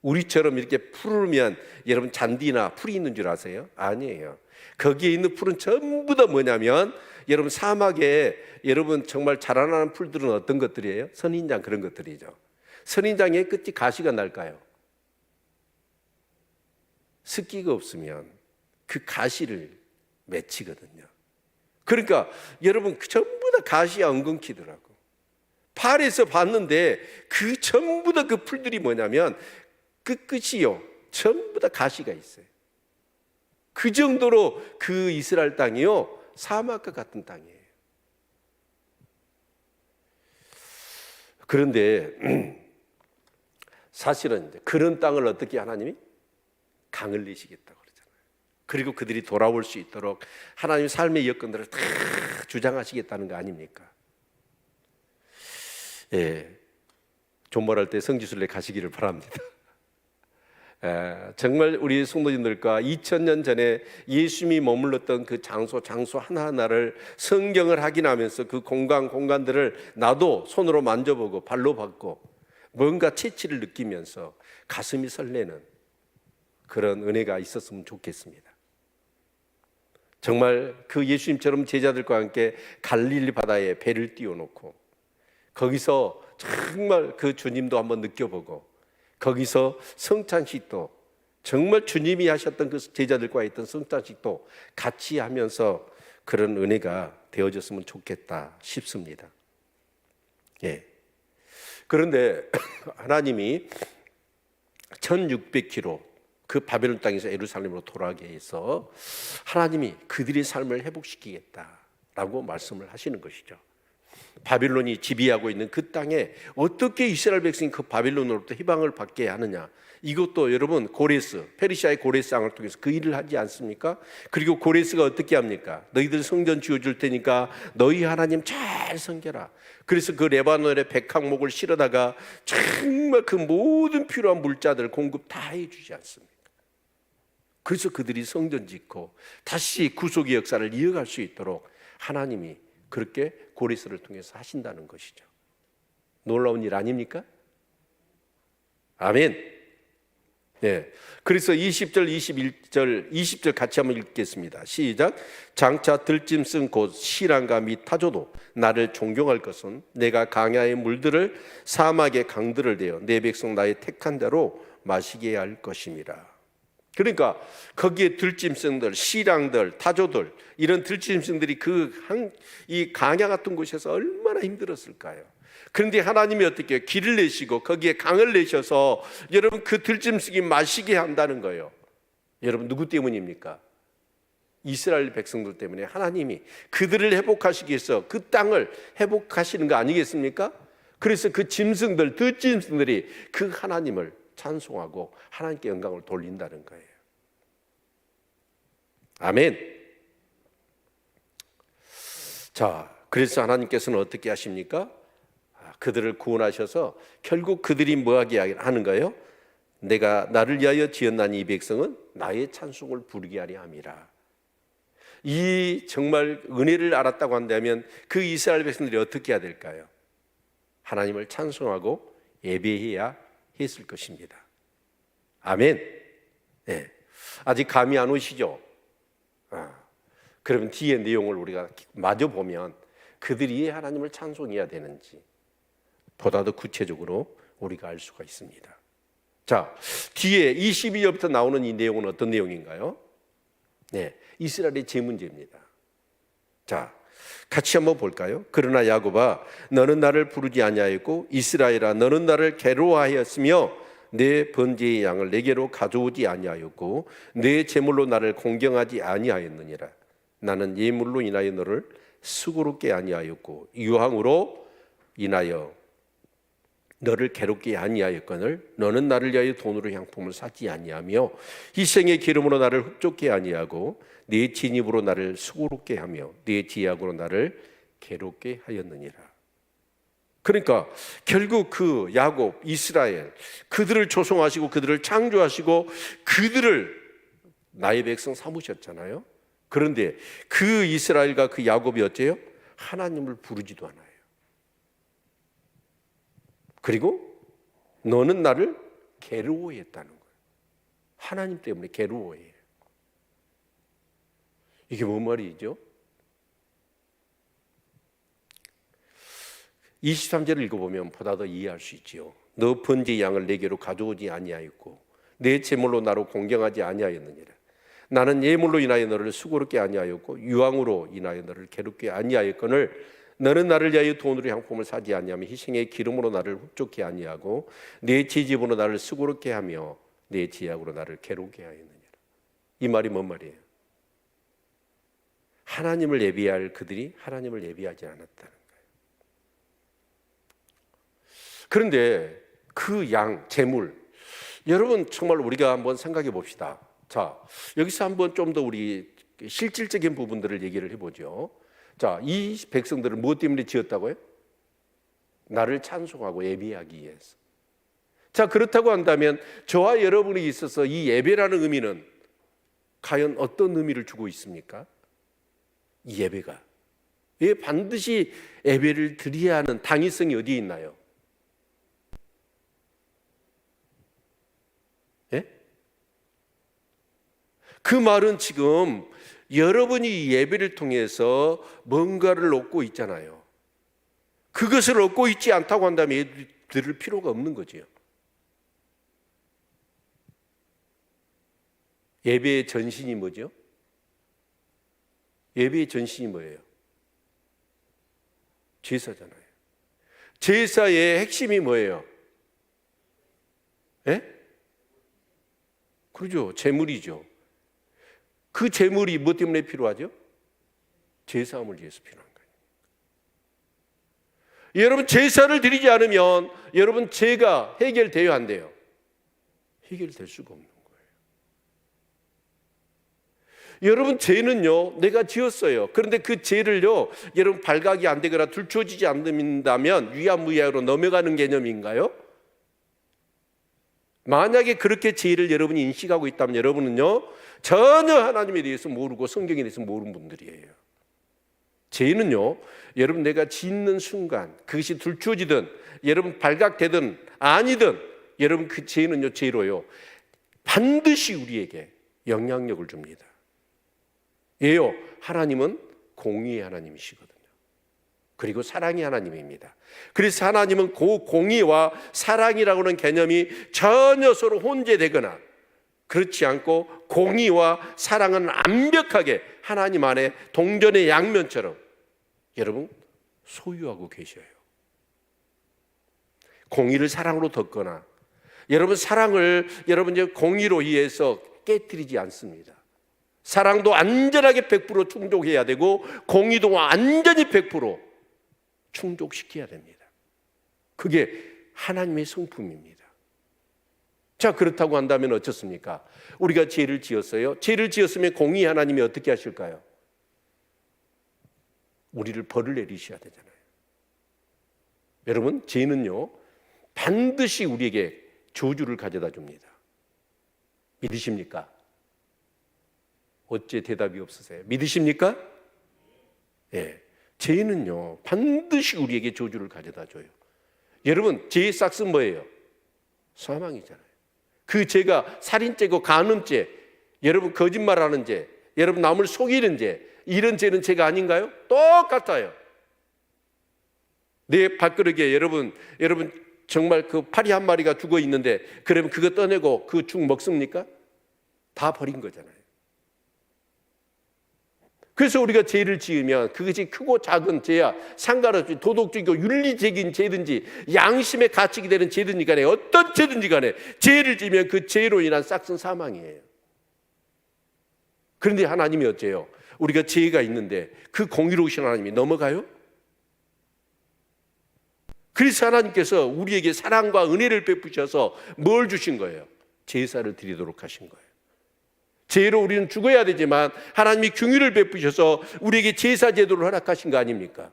우리처럼 이렇게 푸르면 여러분 잔디나 풀이 있는 줄 아세요? 아니에요. 거기에 있는 풀은 전부 다 뭐냐면 여러분 사막에 여러분 정말 자라나는 풀들은 어떤 것들이에요? 선인장 그런 것들이죠. 선인장의 끝이 가시가 날까요? 습기가 없으면 그 가시를 맺히거든요. 그러니까 여러분 전부 다 가시가 엉겅퀴더라고. 팔에서 봤는데 그 전부 다 그 풀들이 뭐냐면 끝이요 전부 다 가시가 있어요. 그 정도로 그 이스라엘 땅이요 사막과 같은 땅이에요. 그런데 사실은 이제 그런 땅을 어떻게 하나님이 강을 내시겠다고 그러잖아요. 그리고 그들이 돌아올 수 있도록 하나님의 삶의 여건들을 다 주장하시겠다는 거 아닙니까? 예, 존말할 때 성지순례 가시기를 바랍니다. 정말 우리 성도님들과 2000년 전에 예수님이 머물렀던 그 장소 하나하나를 성경을 확인하면서 그 공간들을 나도 손으로 만져보고 발로 밟고 뭔가 채취를 느끼면서 가슴이 설레는 그런 은혜가 있었으면 좋겠습니다. 정말 그 예수님처럼 제자들과 함께 갈릴리 바다에 배를 띄워놓고 거기서 정말 그 주님도 한번 느껴보고 거기서 성찬식도 정말 주님이 하셨던 그 제자들과 있던 성찬식도 같이 하면서 그런 은혜가 되어졌으면 좋겠다 싶습니다. 예. 그런데 하나님이 1600km 그 바벨론 땅에서 예루살렘으로 돌아가게 해서 하나님이 그들의 삶을 회복시키겠다라고 말씀을 하시는 것이죠. 바빌론이 지배하고 있는 그 땅에 어떻게 이스라엘 백성이 그 바빌론으로부터 해방을 받게 하느냐, 이것도 여러분 페르시아의 고레스 왕을 통해서 그 일을 하지 않습니까? 그리고 고레스가 어떻게 합니까? 너희들 성전 지어줄 테니까 너희 하나님 잘 섬겨라. 그래서 그 레바논에 백향목을 실어다가 정말 그 모든 필요한 물자들 공급 다 해주지 않습니까? 그래서 그들이 성전 짓고 다시 구속의 역사를 이어갈 수 있도록 하나님이 그렇게 고레스를 통해서 하신다는 것이죠. 놀라운 일 아닙니까? 아멘. 네. 그래서 20절, 21절, 20절 같이 한번 읽겠습니다. 시작. 장차 들짐승 곧 시랑과 및 타조도 나를 존경할 것은 내가 강야의 물들을 사막의 강들을 대어 내 백성 나의 택한 자로 마시게 할 것임이라. 그러니까 거기에 들짐승들, 시랑들, 타조들 이런 들짐승들이 이 강야 같은 곳에서 얼마나 힘들었을까요? 그런데 하나님이 어떻게 길을 내시고 거기에 강을 내셔서 여러분 그 들짐승이 마시게 한다는 거예요. 여러분 누구 때문입니까? 이스라엘 백성들 때문에 하나님이 그들을 회복하시기 위해서 그 땅을 회복하시는 거 아니겠습니까? 그래서 그 짐승들, 들짐승들이 그 하나님을 찬송하고 하나님께 영광을 돌린다는 거예요. 아멘. 자, 그래서 하나님께서는 어떻게 하십니까? 그들을 구원하셔서 결국 그들이 뭐하게 하는 거예요? 내가 나를 위하여 지었나니 이 백성은 나의 찬송을 부르게 하려 함이라. 이 정말 은혜를 알았다고 한다면 그 이스라엘 백성들이 어떻게 해야 될까요? 하나님을 찬송하고 예배해야 했을 것입니다. 아멘. 네. 아직 감이 안 오시죠? 그러면 뒤에 내용을 우리가 마저 보면 그들이 왜 하나님을 찬송해야 되는지 보다 더 구체적으로 우리가 알 수가 있습니다. 자, 뒤에 22절부터 나오는 이 내용은 어떤 내용인가요? 네, 이스라엘의 죄 문제입니다. 자, 같이 한번 볼까요? 그러나 야곱아 너는 나를 부르지 아니하였고 이스라엘아 너는 나를 괴로워하였으며 내 번제의 양을 내게로 가져오지 아니하였고 내 제물로 나를 공경하지 아니하였느니라. 나는 예물로 인하여 너를 수고롭게 아니하였고 유황으로 인하여 너를 괴롭게 아니하였거늘 너는 나를 위하여 돈으로 향품을 사지 아니하며 희생의 기름으로 나를 흡족게 아니하고 네 진입으로 나를 수고롭게 하며 네 지약으로 나를 괴롭게 하였느니라. 그러니까 결국 그 야곱, 이스라엘 그들을 조성하시고 그들을 창조하시고 그들을 나의 백성 삼으셨잖아요. 그런데 그 이스라엘과 그 야곱이 어째요? 하나님을 부르지도 않아요. 그리고 너는 나를 괴로워했다는 거예요. 하나님 때문에 괴로워해요. 이게 뭔 말이죠? 23절을 읽어보면 보다 더 이해할 수 있지요. 너 번제의 양을 내게로 가져오지 아니하였고 내 제물로 나로 공경하지 아니하였느니라. 나는 예물로 인하여 너를 수고롭게 아니하였고 유황으로 인하여 너를 괴롭게 아니하였거늘 너는 나를 위하여 돈으로 향품을 사지 아니하며 희생의 기름으로 나를 흡족케 아니하고 내 지집으로 나를 수고롭게 하며 내 지약으로 나를 괴롭게 하였느니라. 이 말이 뭔 말이에요? 하나님을 예비할 그들이 하나님을 예비하지 않았다는 거예요. 그런데 그 양, 재물. 여러분 정말 우리가 한번 생각해 봅시다. 자, 여기서 한번 좀 더 우리 실질적인 부분들을 얘기를 해보죠. 자, 이 백성들을 무엇 때문에 지었다고요? 나를 찬송하고 예배하기 위해서. 자, 그렇다고 한다면 저와 여러분이 있어서 이 예배라는 의미는 과연 어떤 의미를 주고 있습니까? 이 예배가 왜 반드시 예배를 드려야 하는 당위성이 어디에 있나요? 예? 그 말은 지금 여러분이 예배를 통해서 뭔가를 얻고 있잖아요. 그것을 얻고 있지 않다고 한다면 예배 드릴 필요가 없는 거지요. 예배의 전신이 뭐죠? 예배의 전신이 뭐예요? 제사잖아요. 제사의 핵심이 뭐예요? 예? 그러죠. 제물이죠. 그 제물이 뭐 때문에 필요하죠? 제사함을 위해서 필요한 거예요. 여러분 제사를 드리지 않으면 여러분 죄가 해결돼야 한대요. 해결될 수가 없는 거예요. 여러분 죄는요 내가 지었어요. 그런데 그 죄를요 여러분 발각이 안 되거나 들추어지지 않는다면 위안무이하로 넘어가는 개념인가요? 만약에 그렇게 죄를 여러분이 인식하고 있다면 여러분은요 전혀 하나님에 대해서 모르고 성경에 대해서 모르는 분들이에요. 죄는요 여러분 내가 짓는 순간 그것이 들추어지든 여러분 발각되든 아니든 여러분 그 죄는요 죄로요 반드시 우리에게 영향력을 줍니다. 예요 하나님은 공의의 하나님이시거든요. 그리고 사랑의 하나님입니다. 그래서 하나님은 그 공의와 사랑이라고 하는 개념이 전혀 서로 혼재되거나 그렇지 않고 공의와 사랑은 완벽하게 하나님 안에 동전의 양면처럼 여러분 소유하고 계셔요. 공의를 사랑으로 덮거나 여러분 사랑을 여러분 이제 공의로 의해서 깨뜨리지 않습니다. 사랑도 완전하게 100% 충족해야 되고 공의도 완전히 100% 충족시켜야 됩니다. 그게 하나님의 성품입니다. 자, 그렇다고 한다면 어떻습니까? 우리가 죄를 지었어요. 죄를 지었으면 공의 하나님이 어떻게 하실까요? 우리를 벌을 내리셔야 되잖아요. 여러분, 죄는요 반드시 우리에게 저주를 가져다 줍니다. 믿으십니까? 어째 대답이 없으세요? 믿으십니까? 예, 죄는요 반드시 우리에게 저주를 가져다 줘요. 여러분 죄의 싹은 뭐예요? 사망이잖아요. 그 죄가 살인죄고 간음죄, 여러분 거짓말하는 죄, 여러분 남을 속이는 죄, 이런 죄는 죄가 아닌가요? 똑같아요. 내 밥그릇에 여러분 정말 그 파리 한 마리가 죽어 있는데 그러면 그거 떠내고 그 죽 먹습니까? 다 버린 거잖아요. 그래서 우리가 죄를 지으면 그것이 크고 작은 죄야 상관없이 도덕적이고 윤리적인 죄든지 양심의 가책이 되는 죄든지 간에 어떤 죄든지 간에 죄를 지으면 그 죄로 인한 싹슨 사망이에요. 그런데 하나님이 어째요? 우리가 죄가 있는데 그 공의로우신 하나님이 넘어가요? 그래서 하나님께서 우리에게 사랑과 은혜를 베푸셔서 뭘 주신 거예요? 제사를 드리도록 하신 거예요. 죄로 우리는 죽어야 되지만 하나님이 긍휼을 베푸셔서 우리에게 제사 제도를 허락하신 거 아닙니까?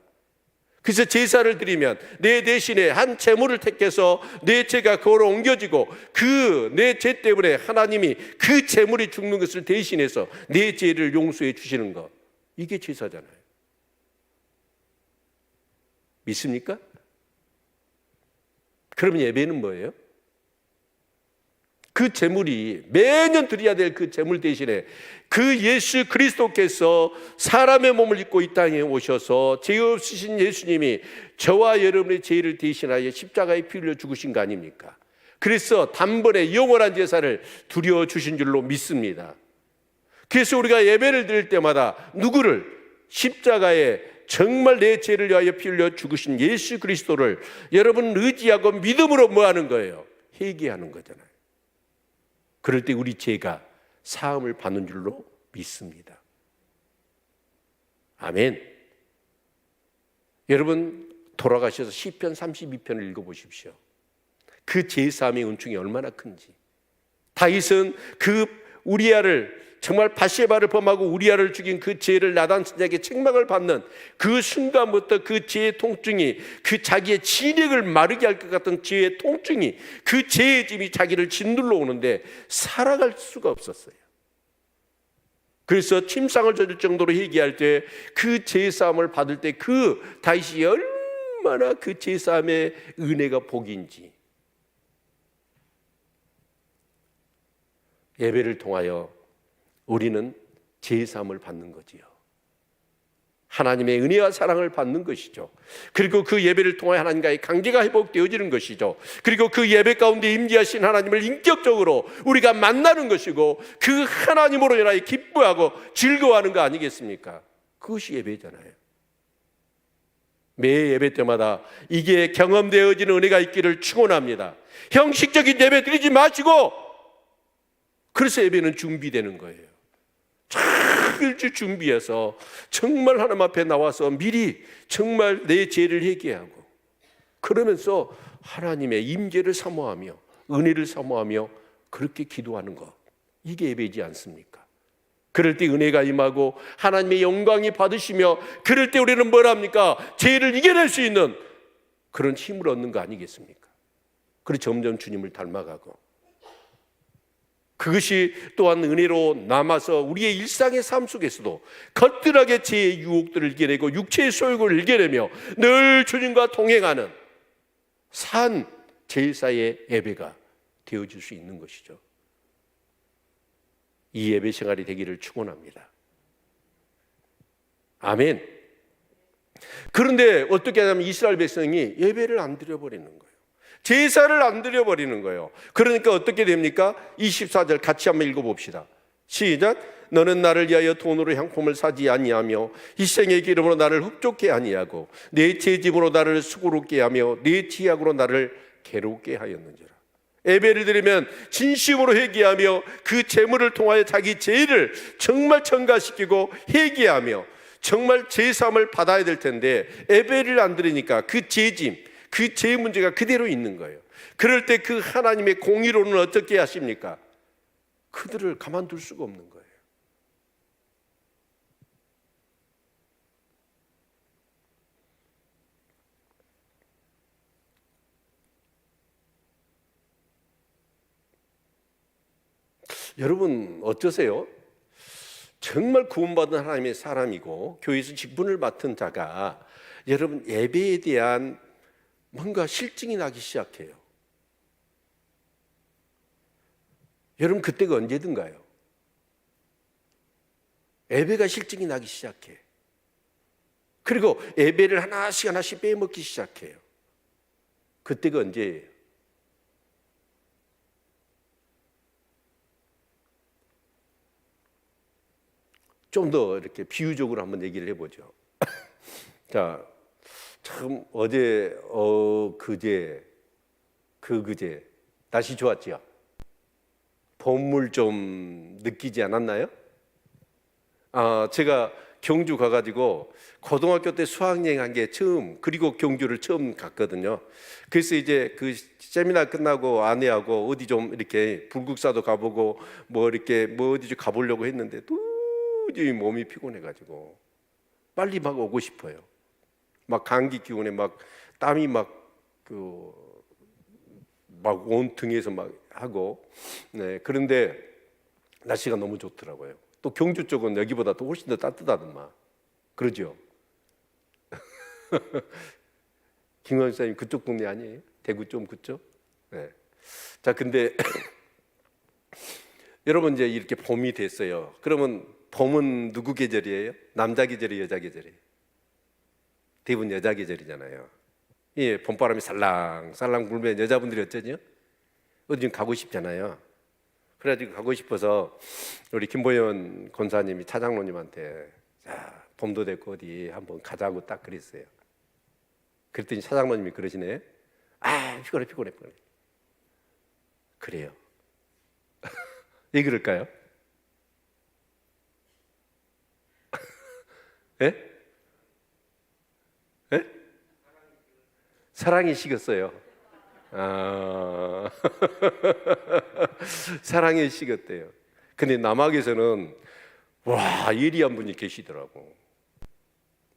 그래서 제사를 드리면 내 대신에 한 제물을 택해서 내 죄가 그거로 옮겨지고 그 내 죄 때문에 하나님이 그 제물이 죽는 것을 대신해서 내 죄를 용서해 주시는 것, 이게 제사잖아요. 믿습니까? 그럼 예배는 뭐예요? 그 제물이 매년 드려야 될 그 제물 대신에 그 예수 그리스도께서 사람의 몸을 입고 이 땅에 오셔서 죄 없으신 예수님이 저와 여러분의 죄를 대신하여 십자가에 피 흘려 죽으신 거 아닙니까? 그래서 단번에 영원한 제사를 두려 주신 줄로 믿습니다. 그래서 우리가 예배를 드릴 때마다 누구를? 십자가에 정말 내 죄를 위하여 피 흘려 죽으신 예수 그리스도를 여러분 의지하고 믿음으로 뭐 하는 거예요? 회개하는 거잖아요. 그럴 때 우리 죄가 사함을 받는 줄로 믿습니다. 아멘. 여러분 돌아가셔서 시편 32편을 읽어보십시오. 그 제사함의 은총이 얼마나 큰지. 다윗은 그 우리아를, 정말 바세바를 범하고 우리아를 죽인 그 죄를 나단 선지자에게 책망을 받는 그 순간부터 그 죄의 통증이, 그 자기의 진액을 마르게 할 것 같은 죄의 통증이, 그 죄의 짐이 자기를 짓눌러 오는데 살아갈 수가 없었어요. 그래서 침상을 젖을 정도로 회개할 때, 그 제사함을 받을 때 그 다윗이 얼마나 그 제사함의 은혜가 복인지. 예배를 통하여 우리는 제사함을 받는 거지요. 하나님의 은혜와 사랑을 받는 것이죠. 그리고 그 예배를 통해 하나님과의 관계가 회복되어지는 것이죠. 그리고 그 예배 가운데 임재하신 하나님을 인격적으로 우리가 만나는 것이고, 그 하나님으로 인하여 기뻐하고 즐거워하는 거 아니겠습니까? 그것이 예배잖아요. 매 예배 때마다 이게 경험되어지는 은혜가 있기를 축원합니다. 형식적인 예배 드리지 마시고, 그래서 예배는 준비되는 거예요. 일주일 준비해서 정말 하나님 앞에 나와서 미리 정말 내 죄를 회개하고, 그러면서 하나님의 임재를 사모하며 은혜를 사모하며 그렇게 기도하는 것, 이게 예배이지 않습니까? 그럴 때 은혜가 임하고 하나님의 영광이 받으시며, 그럴 때 우리는 뭘 합니까? 죄를 이겨낼 수 있는 그런 힘을 얻는 거 아니겠습니까? 그래서 점점 주님을 닮아가고, 그것이 또한 은혜로 남아서 우리의 일상의 삶 속에서도 거뜬하게 죄의 유혹들을 이겨내고 육체의 소욕을 이겨내며 늘 주님과 동행하는 산 제사의 예배가 되어질 수 있는 것이죠. 이 예배 생활이 되기를 축원합니다. 아멘. 그런데 어떻게 하냐면 이스라엘 백성이 예배를 안 드려버리는 거예요. 제사를 안 드려버리는 거예요. 그러니까 어떻게 됩니까? 24절 같이 한번 읽어봅시다. 시작. 너는 나를 위하여 돈으로 향품을 사지 아니하며 희생의 기름으로 나를 흡족해 아니하고 내 채집으로 나를 수고롭게 하며 내 지약으로 나를 괴롭게 하였는지라. 예배를 드리면 진심으로 회개하며 그 제물을 통하여 자기 죄를 정말 청가시키고 회개하며 정말 제사함을 받아야 될 텐데, 예배를 안 드리니까 그 죄짐, 그 죄 문제가 그대로 있는 거예요. 그럴 때 그 하나님의 공의로는 어떻게 하십니까? 그들을 가만둘 수가 없는 거예요. 여러분 어떠세요? 정말 구원받은 하나님의 사람이고 교회에서 직분을 맡은 자가 여러분 예배에 대한 뭔가 실증이 나기 시작해요. 여러분 그때가 언제든가요? 예배가 실증이 나기 시작해. 그리고 예배를 하나씩 하나씩 빼먹기 시작해요. 그때가 언제예요? 좀 더 이렇게 비유적으로 한번 얘기를 해보죠. 자, 참 어제 그제 날씨 좋았지요. 봄물 좀 느끼지 않았나요? 제가 경주 가가지고 고등학교 때 수학여행 한 게 처음, 그리고 경주를 처음 갔거든요. 그래서 이제 그 세미나 끝나고 아내하고 어디 좀 이렇게 불국사도 가보고 뭐 이렇게 뭐 어디 좀 가보려고 했는데 도저히 몸이 피곤해가지고 빨리 막 오고 싶어요. 막 감기 기운에 막 땀이 막 온 등에서 막 하고, 네. 그런데 날씨가 너무 좋더라고요. 또 경주 쪽은 여기보다 또 훨씬 더 따뜻하더만. 그러죠? 김광 목사님 그쪽 동네 아니에요? 대구 좀 그쪽? 네. 자, 근데 여러분 이제 이렇게 봄이 됐어요. 그러면 봄은 누구 계절이에요? 남자 계절이에요, 여자 계절이에요? 대부분 여자 계절이잖아요. 예, 봄바람이 살랑살랑 불면 여자분들이 어쩌죠? 어디 좀 가고 싶잖아요. 그래가지고 가고 싶어서 우리 김보현 권사님이 차장로님한테 자, 봄도 됐고 어디 한번 가자고 딱 그랬어요. 그랬더니 차장로님이 그러시네. 피곤해. 그래요. 왜 그럴까요? 예? 예? 사랑이 식었어요. 아, 사랑에 식었대요. 근데 남학에서는 와, 예리한 분이 계시더라고.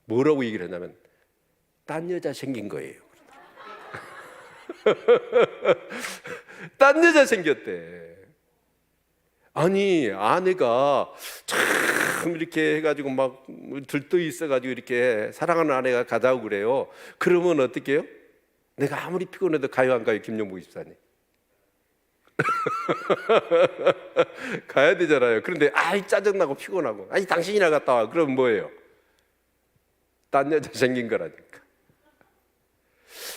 뭐라고 얘기를 했냐면 딴 여자 생긴 거예요. 딴 여자 생겼대. 아니, 아내가 참 이렇게 해가지고 막 들떠 있어가지고 이렇게 사랑하는 아내가 가자고 그래요. 그러면 어떻게 해요? 내가 아무리 피곤해도 가요 안 가요, 김용복 집사님? 가야 되잖아요. 그런데 아이 짜증나고 피곤하고 아니 당신이나 갔다 와. 그럼 뭐예요? 딴 여자 생긴 거라니까.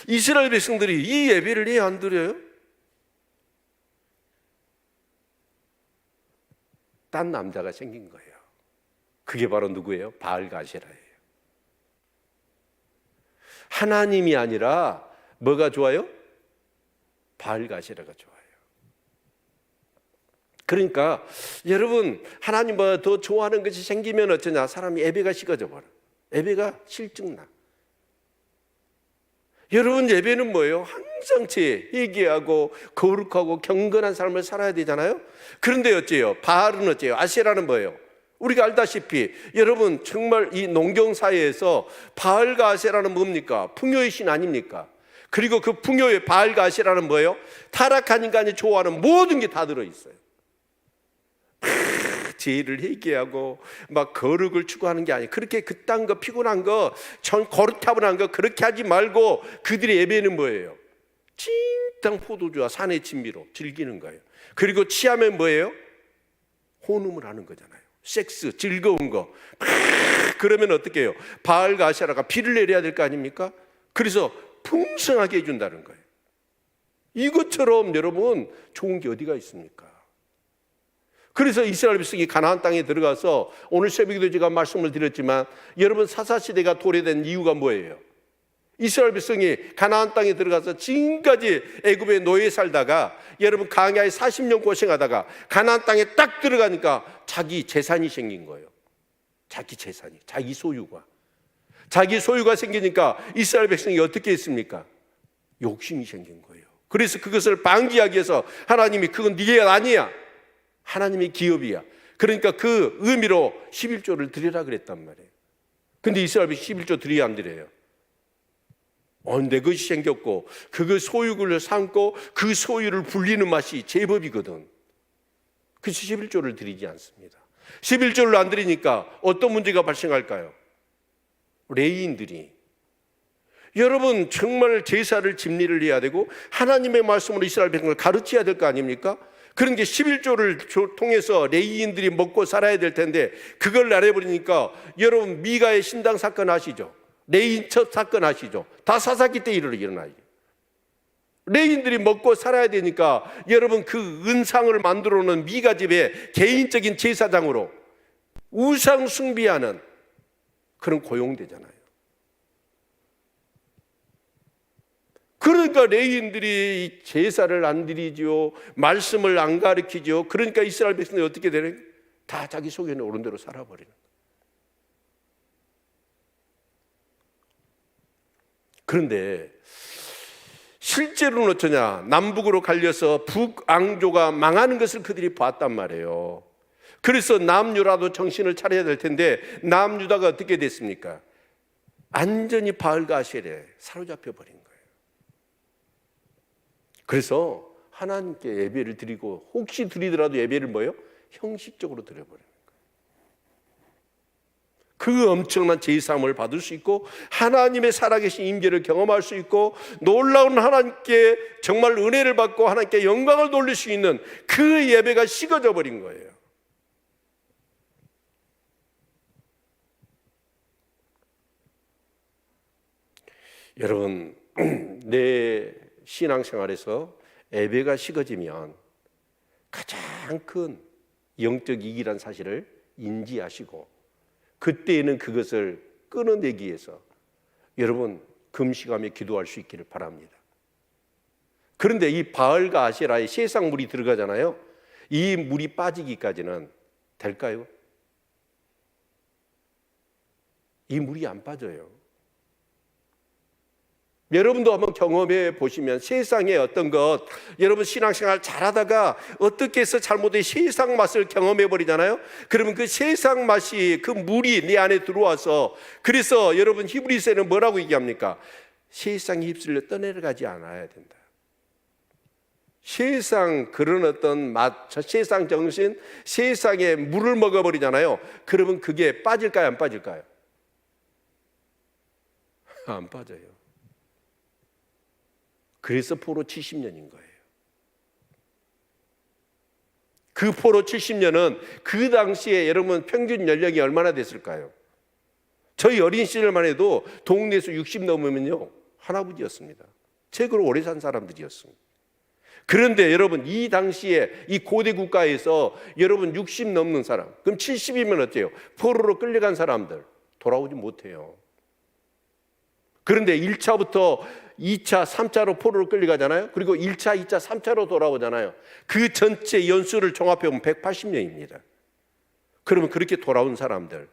이스라엘 백성들이 이 예배를 왜 안 드려요? 딴 남자가 생긴 거예요. 그게 바로 누구예요? 바알가세라예요. 하나님이 아니라 뭐가 좋아요? 바알가세라가 좋아요. 그러니까 여러분, 하나님보다 더 좋아하는 것이 생기면 어쩌냐? 사람이 예배가 식어져 버려. 예배가 실증나. 여러분, 예배는 뭐예요? 항상 회개하고 거룩하고 경건한 삶을 살아야 되잖아요. 그런데 어째요? 바알은 어째요? 아세라는 뭐예요? 우리가 알다시피 여러분, 정말 이 농경사회에서 바알과 아세라는 뭡니까? 풍요의 신 아닙니까? 그리고 그 풍요의 바알과 아세라는 뭐예요? 타락한 인간이 좋아하는 모든 게 다 들어있어요. 죄를 회개하고 막 거룩을 추구하는 게 아니에요. 그렇게 그딴 거 피곤한 거 거룩타분한 거 그렇게 하지 말고 그들의 예배는 뭐예요? 진탕 포도주와 산의 진미로 즐기는 거예요. 그리고 취하면 뭐예요? 혼음을 하는 거잖아요. 섹스, 즐거운 거. 그러면 어떻게 해요? 바알과 아세라가 비를 내려야 될 거 아닙니까? 그래서 풍성하게 해준다는 거예요. 이것처럼 여러분 좋은 게 어디가 있습니까? 그래서 이스라엘 백성이 가나안 땅에 들어가서 오늘 새벽에도 제가 말씀을 드렸지만 여러분, 사사시대가 도래된 이유가 뭐예요? 이스라엘 백성이 가나안 땅에 들어가서 지금까지 애굽에 노예 살다가 여러분 광야에 40년 고생하다가 가나안 땅에 딱 들어가니까 자기 재산이 생긴 거예요. 자기 재산이, 자기 소유가. 자기 소유가 생기니까 이스라엘 백성이 어떻게 했습니까? 욕심이 생긴 거예요. 그래서 그것을 방지하기 위해서 하나님이 그건 네가 아니야. 하나님의 기업이야. 그러니까 그 의미로 11조를 드리라 그랬단 말이에요. 근데 이스라엘이 11조 드려야 안 드려요. 내 것이 생겼고 그거 소유를 삼고 그 소유를 불리는 맛이 제법이거든. 그래서 11조를 드리지 않습니다. 11조를 안 드리니까 어떤 문제가 발생할까요? 레위인들이 여러분 정말 제사를 집리를 해야 되고 하나님의 말씀으로 이스라엘 백성을 가르쳐야 될 거 아닙니까? 그런 게 11조를 통해서 레위인들이 먹고 살아야 될 텐데 그걸 안 해버리니까 여러분 미가의 신당 사건 아시죠? 레위인 첩 사건 아시죠? 다 사사기 때 일어나요. 레위인들이 먹고 살아야 되니까 여러분 그 은상을 만들어 놓은 미가 집에 개인적인 제사장으로 우상 숭배하는 그런 고용되잖아요. 그러니까 레위인들이 제사를 안 드리죠. 말씀을 안 가르치죠. 그러니까 이스라엘 백성들이 어떻게 되는 거예요? 다 자기 속에는 옳은 대로 살아버리는 거예요. 그런데 실제로는 어쩌냐? 남북으로 갈려서 북왕조가 망하는 것을 그들이 봤단 말이에요. 그래서 남유다도 정신을 차려야 될 텐데 남유다가 어떻게 됐습니까? 완전히 바알과 아세라에 사로잡혀 버린 거예요. 그래서 하나님께 예배를 드리고 혹시 드리더라도 예배를 뭐예요? 형식적으로 드려버리는 거예요. 그 엄청난 제사함을 받을 수 있고 하나님의 살아계신 임재를 경험할 수 있고 놀라운 하나님께 정말 은혜를 받고 하나님께 영광을 돌릴 수 있는 그 예배가 식어져 버린 거예요. 여러분, 내 신앙생활에서 예배가 식어지면 가장 큰 영적 이익이라는 사실을 인지하시고 그때에는 그것을 끊어내기 위해서 여러분 금식하며 기도할 수 있기를 바랍니다. 그런데 이 바알과 아세라에 세상 물이 들어가잖아요. 이 물이 빠지기까지는 될까요? 이 물이 안 빠져요. 여러분도 한번 경험해 보시면 세상의 어떤 것, 여러분 신앙생활 잘하다가 어떻게 해서 잘못된 세상 맛을 경험해 버리잖아요. 그러면 그 세상 맛이, 그 물이 내 안에 들어와서, 그래서 여러분 히브리서에는 뭐라고 얘기합니까? 세상에 휩쓸려 떠내려가지 않아야 된다. 세상 그런 어떤 맛, 세상 정신, 세상에 물을 먹어버리잖아요. 그러면 그게 빠질까요, 안 빠질까요? 안 빠져요. 그래서 포로 70년인 거예요. 그 포로 70년은 그 당시에 여러분 평균 연령이 얼마나 됐을까요? 저희 어린 시절만 해도 동네에서 60 넘으면요 할아버지였습니다. 최고로 오래 산 사람들이었습니다. 그런데 여러분 이 당시에 이 고대 국가에서 여러분 60 넘는 사람, 그럼 70이면 어때요? 포로로 끌려간 사람들 돌아오지 못해요. 그런데 1차부터 2차, 3차로 포로로 끌려가잖아요. 그리고 1차, 2차, 3차로 돌아오잖아요. 그 전체 연수를 종합해보면 180년입니다. 그러면 그렇게 돌아온 사람들.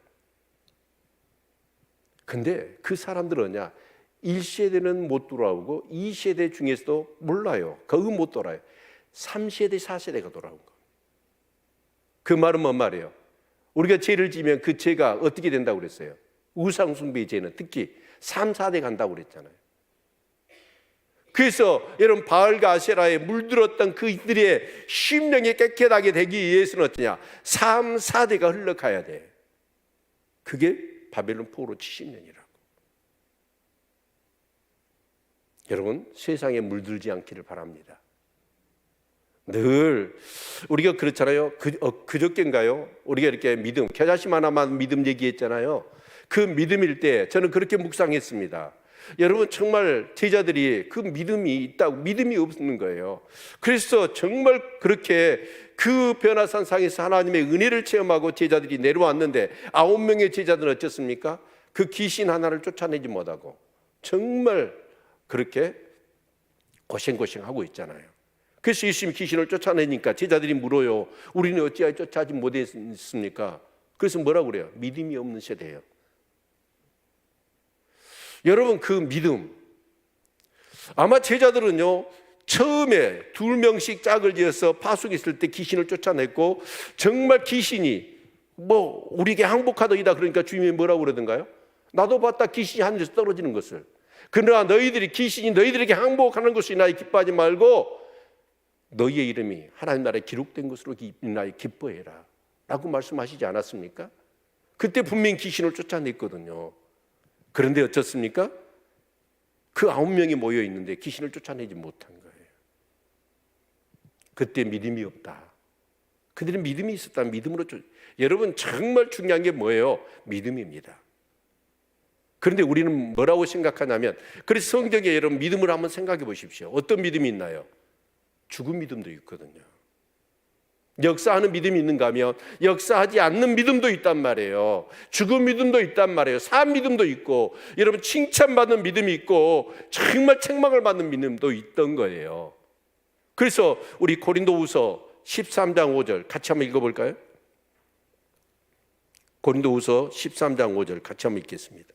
근데 그 사람들은 1세대는 못 돌아오고 2세대 중에서도 몰라요. 거의 못 돌아요. 3세대, 4세대가 돌아온 거예요. 그 말은 뭔 말이에요? 우리가 죄를 지면 그 죄가 어떻게 된다고 그랬어요? 우상숭배의 죄는 특히 3, 4대 간다고 그랬잖아요. 그래서 여러분 바알과 아세라에 물들었던 그들의 심령이 깨끗하게 되기 위해서는 어떠냐? 3, 4대가 흘러가야 돼. 그게 바벨론 포로 70년이라고. 여러분 세상에 물들지 않기를 바랍니다. 늘 우리가 그렇잖아요. 그저께인가요? 우리가 이렇게 믿음, 겨자씨 하나만 믿음 얘기했잖아요. 그 믿음일 때 저는 그렇게 묵상했습니다. 여러분 정말 제자들이 그 믿음이 있다고, 믿음이 없는 거예요. 그래서 정말 그렇게 그 변화산 상에서 하나님의 은혜를 체험하고 제자들이 내려왔는데 9명의 제자들은 어쩌습니까? 그 귀신 하나를 쫓아내지 못하고 정말 그렇게 고생하고 있잖아요. 그래서 예수님이 귀신을 쫓아내니까 제자들이 물어요. 우리는 어찌하여 쫓아하지 못했습니까? 그래서 뭐라고 그래요? 믿음이 없는 세대예요. 여러분 그 믿음, 아마 제자들은요 처음에 2명씩 짝을 지어서 파수기 있을 때 귀신을 쫓아냈고 정말 귀신이 우리에게 항복하더이다 그러니까 주님이 뭐라고 그러던가요? 나도 봤다 귀신이 하늘에서 떨어지는 것을. 그러나 귀신이 너희들에게 항복하는 것을 인하여 기뻐하지 말고 너희의 이름이 하나님 나라에 기록된 것으로 인하여 기뻐해라 라고 말씀하시지 않았습니까? 그때 분명히 귀신을 쫓아냈거든요. 그런데 어쩌습니까? 그 9명이 모여 있는데 귀신을 쫓아내지 못한 거예요. 그때 믿음이 없다. 그들은 믿음이 있었다. 믿음으로 여러분 정말 중요한 게 뭐예요? 믿음입니다. 그런데 우리는 뭐라고 생각하냐면, 그래서 성경에 여러분 믿음을 한번 생각해 보십시오. 어떤 믿음이 있나요? 죽은 믿음도 있거든요. 역사하는 믿음이 있는가 하면 역사하지 않는 믿음도 있단 말이에요. 죽은 믿음도 있단 말이에요. 산 믿음도 있고, 여러분 칭찬받는 믿음이 있고 정말 책망을 받는 믿음도 있던 거예요. 그래서 우리 고린도후서 13장 5절 같이 한번 읽어볼까요? 고린도후서 13장 5절 같이 한번 읽겠습니다.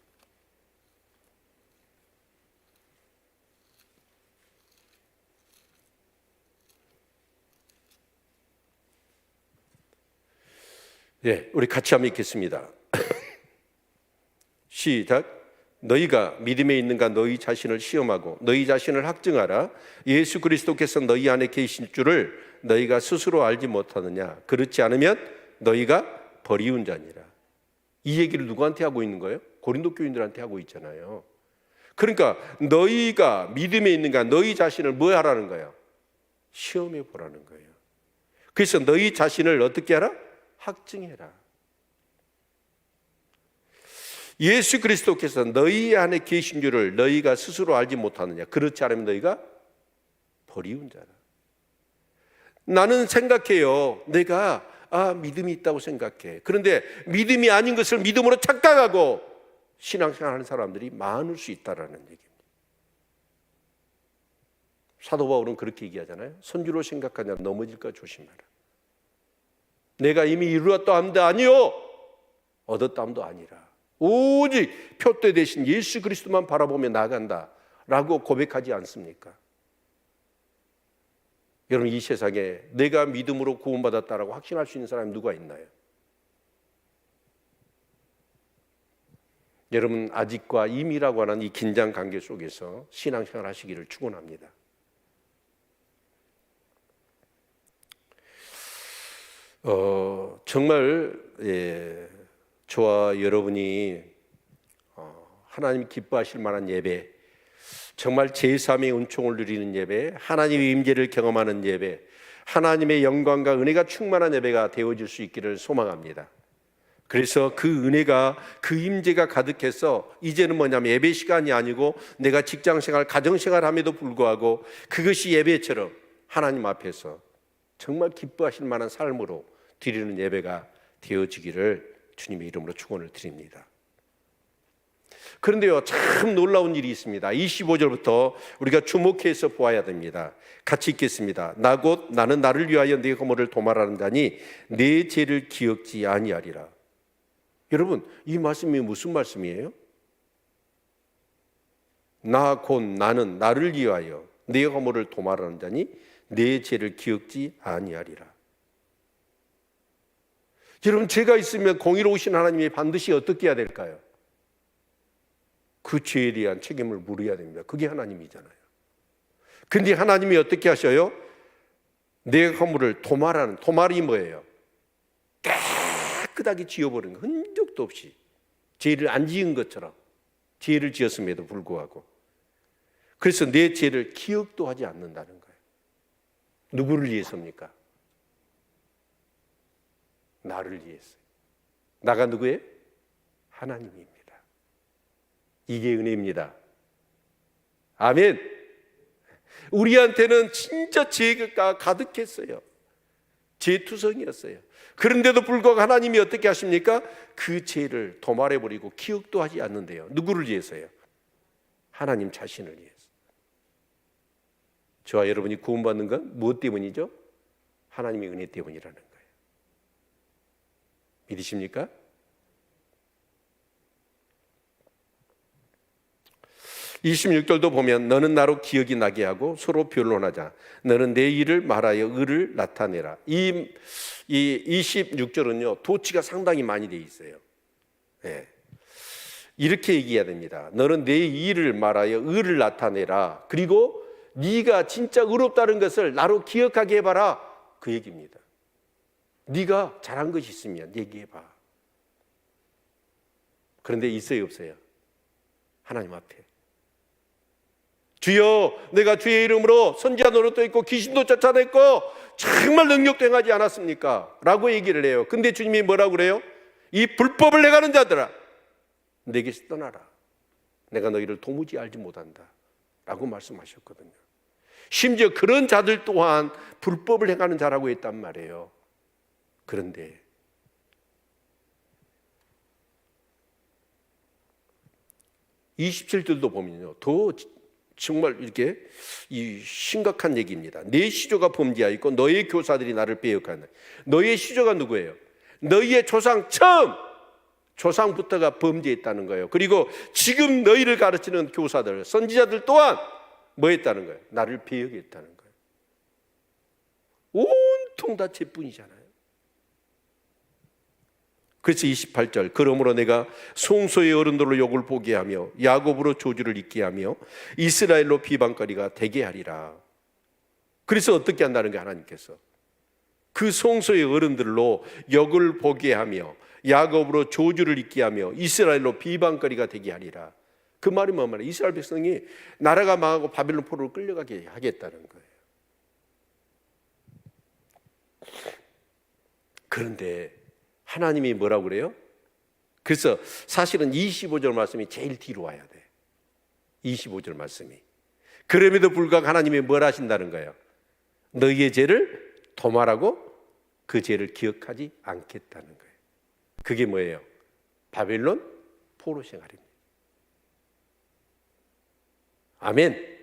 네, 우리 같이 한번 읽겠습니다. 시작. 너희가 믿음에 있는가 너희 자신을 시험하고 너희 자신을 학증하라. 예수 그리스도께서 너희 안에 계신 줄을 너희가 스스로 알지 못하느냐. 그렇지 않으면 너희가 버리운 자니라. 이 얘기를 누구한테 하고 있는 거예요? 고린도 교인들한테 하고 있잖아요. 그러니까 너희가 믿음에 있는가 너희 자신을 뭐 하라는 거예요? 시험해 보라는 거예요. 그래서 너희 자신을 어떻게 하라? 학증해라. 예수 그리스도께서 너희 안에 계신 줄을 너희가 스스로 알지 못하느냐. 그렇지 않으면 너희가 버리운 자라. 나는 생각해요. 내가 믿음이 있다고 생각해. 그런데 믿음이 아닌 것을 믿음으로 착각하고 신앙생활하는 사람들이 많을 수 있다라는 얘기입니다. 사도 바울은 그렇게 얘기하잖아요. 선주로 생각하냐 넘어질까 조심하라. 내가 이미 이루었다 함도 아니요 얻었다 함도 아니라 오직 표대 대신 예수 그리스도만 바라보며 나아간다 라고 고백하지 않습니까? 여러분, 이 세상에 내가 믿음으로 구원받았다라고 확신할 수 있는 사람이 누가 있나요? 여러분, 아직과 이미라고 하는 이 긴장 관계 속에서 신앙생활 하시기를 축원합니다. 정말 저와 여러분이 하나님 기뻐하실 만한 예배, 정말 제3의 은총을 누리는 예배, 하나님의 임재를 경험하는 예배, 하나님의 영광과 은혜가 충만한 예배가 되어질 수 있기를 소망합니다. 그래서 그 은혜가, 그 임재가 가득해서 이제는 뭐냐면 예배 시간이 아니고 내가 직장생활, 가정생활 함에도 불구하고 그것이 예배처럼 하나님 앞에서 정말 기뻐하실 만한 삶으로 드리는 예배가 되어지기를 주님의 이름으로 축원을 드립니다. 그런데요, 참 놀라운 일이 있습니다. 25절부터 우리가 주목해서 보아야 됩니다. 같이 읽겠습니다. 나 곧 나는 나를 위하여 내 허물을 도말하는 자니 내 죄를 기억지 아니하리라. 여러분, 이 말씀이 무슨 말씀이에요? 나 곧 나는 나를 위하여 내 허물을 도말하는 자니 내 죄를 기억지 아니하리라. 여러분, 죄가 있으면 공의로우신 하나님이 반드시 어떻게 해야 될까요? 그 죄에 대한 책임을 물어야 됩니다. 그게 하나님이잖아요. 근데 하나님이 어떻게 하셔요? 내 허물을 도말하는, 도말이 뭐예요? 깨끗하게 지워버리는 거, 흔적도 없이 죄를 안 지은 것처럼 죄를 지었음에도 불구하고. 그래서 내 죄를 기억도 하지 않는다는 거예요. 누구를 위해서입니까? 나를 위해서. 나가 누구예요? 하나님입니다. 이게 은혜입니다. 아멘. 우리한테는 진짜 죄가 가득했어요. 죄투성이었어요. 그런데도 불구하고 하나님이 어떻게 하십니까? 그 죄를 도말해버리고 기억도 하지 않는데요. 누구를 위해서요? 하나님 자신을 위해서. 저와 여러분이 구원받는 건 무엇 때문이죠? 하나님의 은혜 때문이라는 거예요. 믿으십니까? 26절도 보면 너는 나로 기억이 나게 하고 서로 변론하자. 너는 내 일을 말하여 의를 나타내라. 이 26절은요, 도치가 상당히 많이 돼 있어요. 네. 이렇게 얘기해야 됩니다. 너는 내 일을 말하여 의를 나타내라. 그리고 네가 진짜 의롭다는 것을 나로 기억하게 해봐라. 그 얘기입니다. 네가 잘한 것이 있으면 얘기해봐. 그런데 있어요, 없어요? 하나님 앞에. 주여, 내가 주의 이름으로 선지자 노릇도 있고 귀신도 쫓아냈고 정말 능력도 행하지 않았습니까? 라고 얘기를 해요. 근데 주님이 뭐라고 그래요? 이 불법을 행하는 자들아, 내게서 떠나라. 내가 너희를 도무지 알지 못한다. 라고 말씀하셨거든요. 심지어 그런 자들 또한 불법을 행하는 자라고 했단 말이에요. 그런데 (27절도) 보면요, 더 정말 이렇게 이 심각한 얘기입니다. 내 시조가 범죄하였고 너의 교사들이 나를 빼앗았네. 너의 시조가 누구예요? 너희의 조상, 처음 조상부터가 범죄했다는 거예요. 그리고 지금 너희를 가르치는 교사들, 선지자들 또한 뭐 했다는 거예요? 나를 배역했다는 거예요. 온통 다 죄뿐이잖아요. 그래서 28절, 그러므로 내가 송소의 어른들로 욕을 보게 하며 야곱으로 저주를 잊게 하며 이스라엘로 비방거리가 되게 하리라. 그래서 어떻게 한다는 거예요? 하나님께서 그 송소의 어른들로 욕을 보게 하며 야곱으로 저주를 잊게 하며 이스라엘로 비방거리가 되게 하리라. 그 말이 뭐 말이에요? 이스라엘 백성이 나라가 망하고 바벨론 포로로 끌려가게 하겠다는 거예요. 그런데 하나님이 뭐라고 그래요? 그래서 사실은 25절 말씀이 제일 뒤로 와야 돼. 25절 말씀이. 그럼에도 불구하고 하나님이 뭘 하신다는 거예요? 너희의 죄를 도말하고 그 죄를 기억하지 않겠다는 거예요. 그게 뭐예요? 바벨론 포로 생활입니다. 아멘.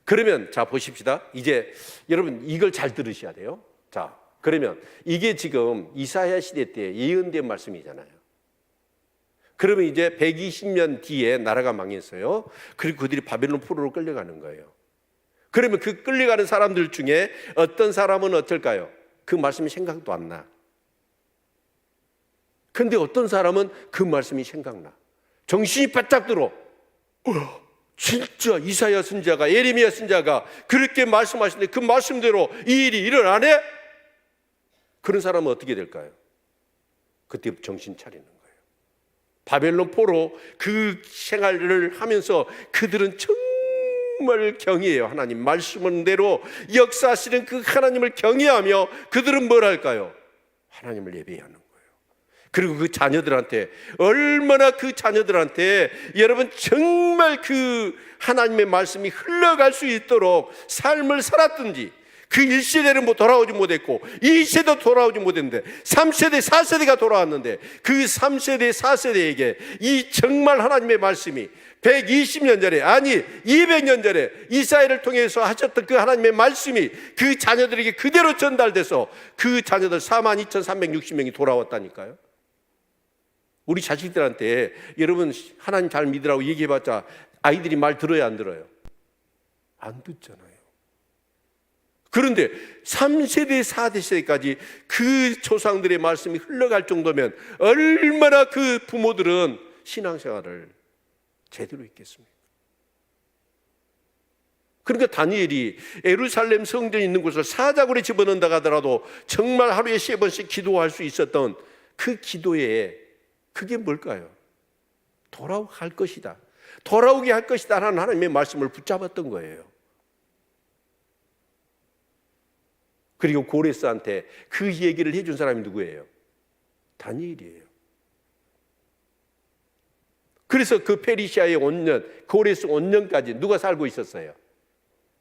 그러면 자 보십시다. 이제 여러분 이걸 잘 들으셔야 돼요. 자, 그러면 이게 지금 이사야 시대 때 예언된 말씀이잖아요. 그러면 이제 120년 뒤에 나라가 망했어요. 그리고 그들이 바벨론 포로로 끌려가는 거예요. 그러면 그 끌려가는 사람들 중에 어떤 사람은 어떨까요? 그 말씀이 생각도 안 나. 근데 어떤 사람은 그 말씀이 생각나. 정신이 바짝 들어. 진짜 이사야 선지자가, 예레미야 선지자가 그렇게 말씀하시는데 그 말씀대로 이 일이 일어나네? 그런 사람은 어떻게 될까요? 그때 정신 차리는 거예요. 바벨론 포로 그 생활을 하면서 그들은 정말 경외해요. 하나님 말씀대로 역사하시는 그 하나님을 경외하며 그들은 뭘 할까요? 하나님을 예배하는 거예요. 그리고 그 자녀들한테 얼마나 그 자녀들한테 여러분 정말 그 하나님의 말씀이 흘러갈 수 있도록 삶을 살았든지, 그 1세대는 뭐 돌아오지 못했고 2세대도 돌아오지 못했는데 3세대 4세대가 돌아왔는데 그 3세대 4세대에게 이 정말 하나님의 말씀이 120년 전에, 아니 200년 전에 이사야를 통해서 하셨던 그 하나님의 말씀이 그 자녀들에게 그대로 전달돼서 그 자녀들 42,360명이 돌아왔다니까요. 우리 자식들한테 여러분 하나님 잘 믿으라고 얘기해봤자 아이들이 말 들어야 안 들어요? 안 듣잖아요. 그런데 3세대 4세대까지 그 조상들의 말씀이 흘러갈 정도면 얼마나 그 부모들은 신앙생활을 제대로 했겠습니까? 그러니까 다니엘이 예루살렘 성전이 있는 곳을 사자굴에 집어넣는다 하더라도 정말 하루에 3번씩 기도할 수 있었던 그 기도에 그게 뭘까요? 돌아오게 할 것이다, 돌아오게 할 것이다 라는 하나님의 말씀을 붙잡았던 거예요. 그리고 고레스한테 그 얘기를 해준 사람이 누구예요? 다니엘이에요. 그래서 그 페르시아의 원년, 고레스 원년까지 누가 살고 있었어요?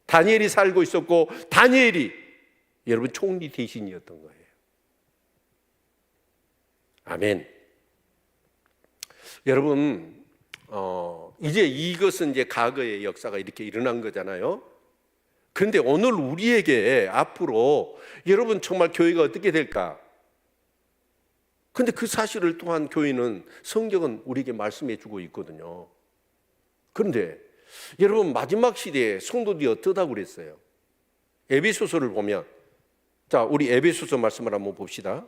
다니엘이 살고 있었고, 다니엘이 여러분 총리 대신이었던 거예요. 아멘. 여러분, 이제 이것은 이제 과거의 역사가 이렇게 일어난 거잖아요. 그런데 오늘 우리에게 앞으로 여러분 정말 교회가 어떻게 될까? 근데 그 사실을 또한 교회는, 성경은 우리에게 말씀해 주고 있거든요. 그런데 여러분 마지막 시대에 성도들이 어떠다고 그랬어요? 에베소서를 보면, 자, 우리 에베소서 말씀을 한번 봅시다.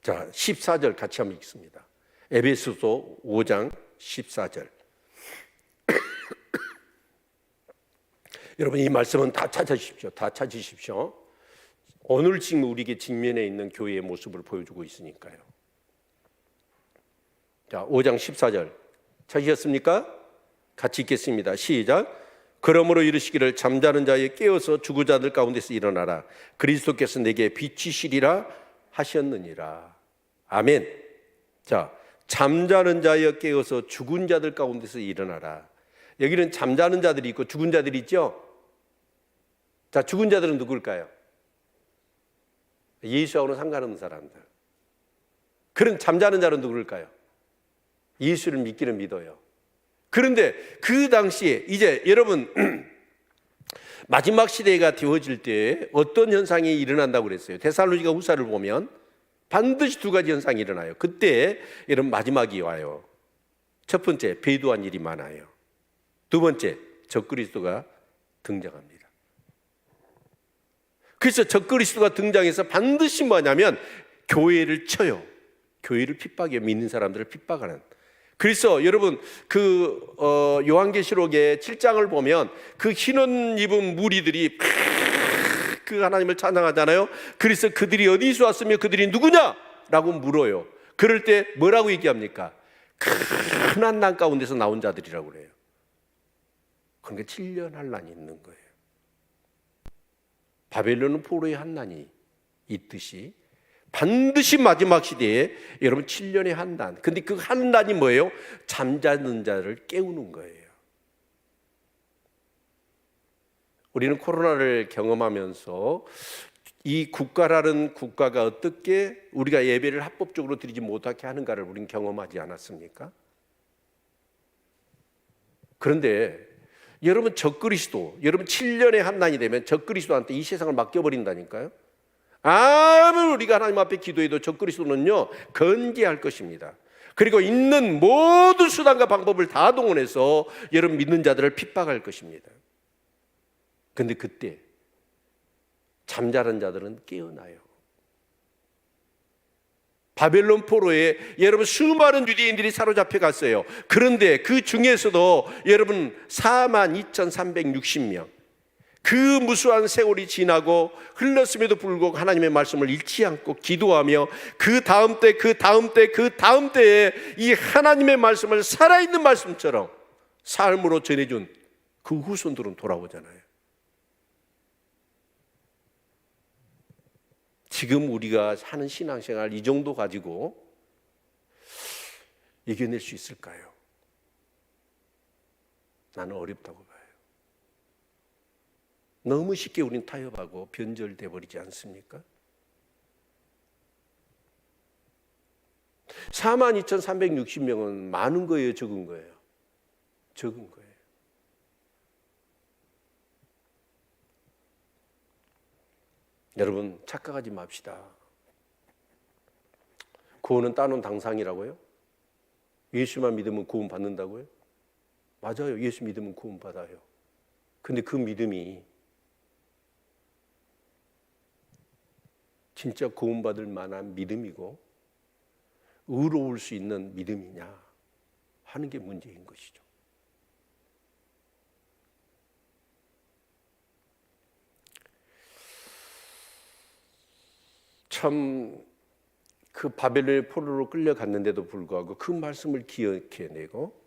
자, 14절 같이 한번 읽습니다. 에베소서 5장 14절. 여러분 이 말씀은 다 찾으십시오. 다 찾으십시오. 오늘 지금 우리에게 직면해 있는 교회의 모습을 보여주고 있으니까요. 자, 5장 14절 찾으셨습니까? 같이 읽겠습니다. 시작. 그러므로 이르시기를 잠자는 자에 깨어서 죽은 자들 가운데서 일어나라. 그리스도께서 내게 빛이시리라 하셨느니라. 아멘. 자, 잠자는 자여 깨어서 죽은 자들 가운데서 일어나라. 여기는 잠자는 자들이 있고 죽은 자들이 있죠. 자, 죽은 자들은 누굴까요? 예수하고는 상관없는 사람들. 그런 잠자는 자는 누굴까요? 예수를 믿기는 믿어요. 그런데 그 당시에 이제 여러분 마지막 시대가 되어질 때 어떤 현상이 일어난다고 그랬어요? 데살로니가 후서를 보면 반드시 2가지 현상이 일어나요. 그때 여러분 마지막이 와요. 첫 번째, 배도한 일이 많아요. 두 번째, 적그리스도가 등장합니다. 그래서 적그리스도가 등장해서 반드시 뭐냐면 교회를 쳐요. 교회를 핍박해, 믿는 사람들을 핍박하는. 그래서 여러분 요한계시록의 7장을 보면 그 흰옷 입은 무리들이 그 하나님을 찬양하잖아요. 그래서 그들이 어디서 왔으며 그들이 누구냐라고 물어요. 그럴 때 뭐라고 얘기합니까? 큰 한난 가운데서 나온 자들이라고 그래요. 그러니까 7년 한란이 있는 거예요. 바벨론 포로의 한난이 있듯이 반드시 마지막 시대에 여러분 7년의 한난. 근데 그 한난이 뭐예요? 잠자는 자를 깨우는 거예요. 우리는 코로나를 경험하면서 이 국가라는 국가가 어떻게 우리가 예배를 합법적으로 드리지 못하게 하는가를 우리는 경험하지 않았습니까? 그런데 여러분 적그리스도, 여러분 7년의 환난이 되면 적그리스도한테 이 세상을 맡겨버린다니까요. 아무리 우리가 하나님 앞에 기도해도 적그리스도는요 건재할 것입니다. 그리고 있는 모든 수단과 방법을 다 동원해서 여러분 믿는 자들을 핍박할 것입니다. 그런데 그때 잠자는 자들은 깨어나요. 바벨론 포로에 여러분 수많은 유대인들이 사로잡혀 갔어요. 그런데 그 중에서도 여러분 42,360명, 그 무수한 세월이 지나고 흘렀음에도 불구하고 하나님의 말씀을 잃지 않고 기도하며 그 다음 때, 그 다음 때, 그 다음 때에 이 하나님의 말씀을 살아있는 말씀처럼 삶으로 전해준 그 후손들은 돌아오잖아요. 지금 우리가 하는 신앙생활 이 정도 가지고 이겨낼 수 있을까요? 나는 어렵다고 봐요. 너무 쉽게 우린 타협하고 변절돼 버리지 않습니까? 42,360명은 많은 거예요, 적은 거예요? 적은 거예요. 여러분 착각하지 맙시다. 구원은 따놓은 당상이라고요? 예수만 믿으면 구원 받는다고요? 맞아요. 예수 믿으면 구원 받아요. 근데 그 믿음이 진짜 구원받을 만한 믿음이고 의로울 수 있는 믿음이냐 하는 게 문제인 것이죠. 참 그 바벨론의 포로로 끌려갔는데도 불구하고 그 말씀을 기억해내고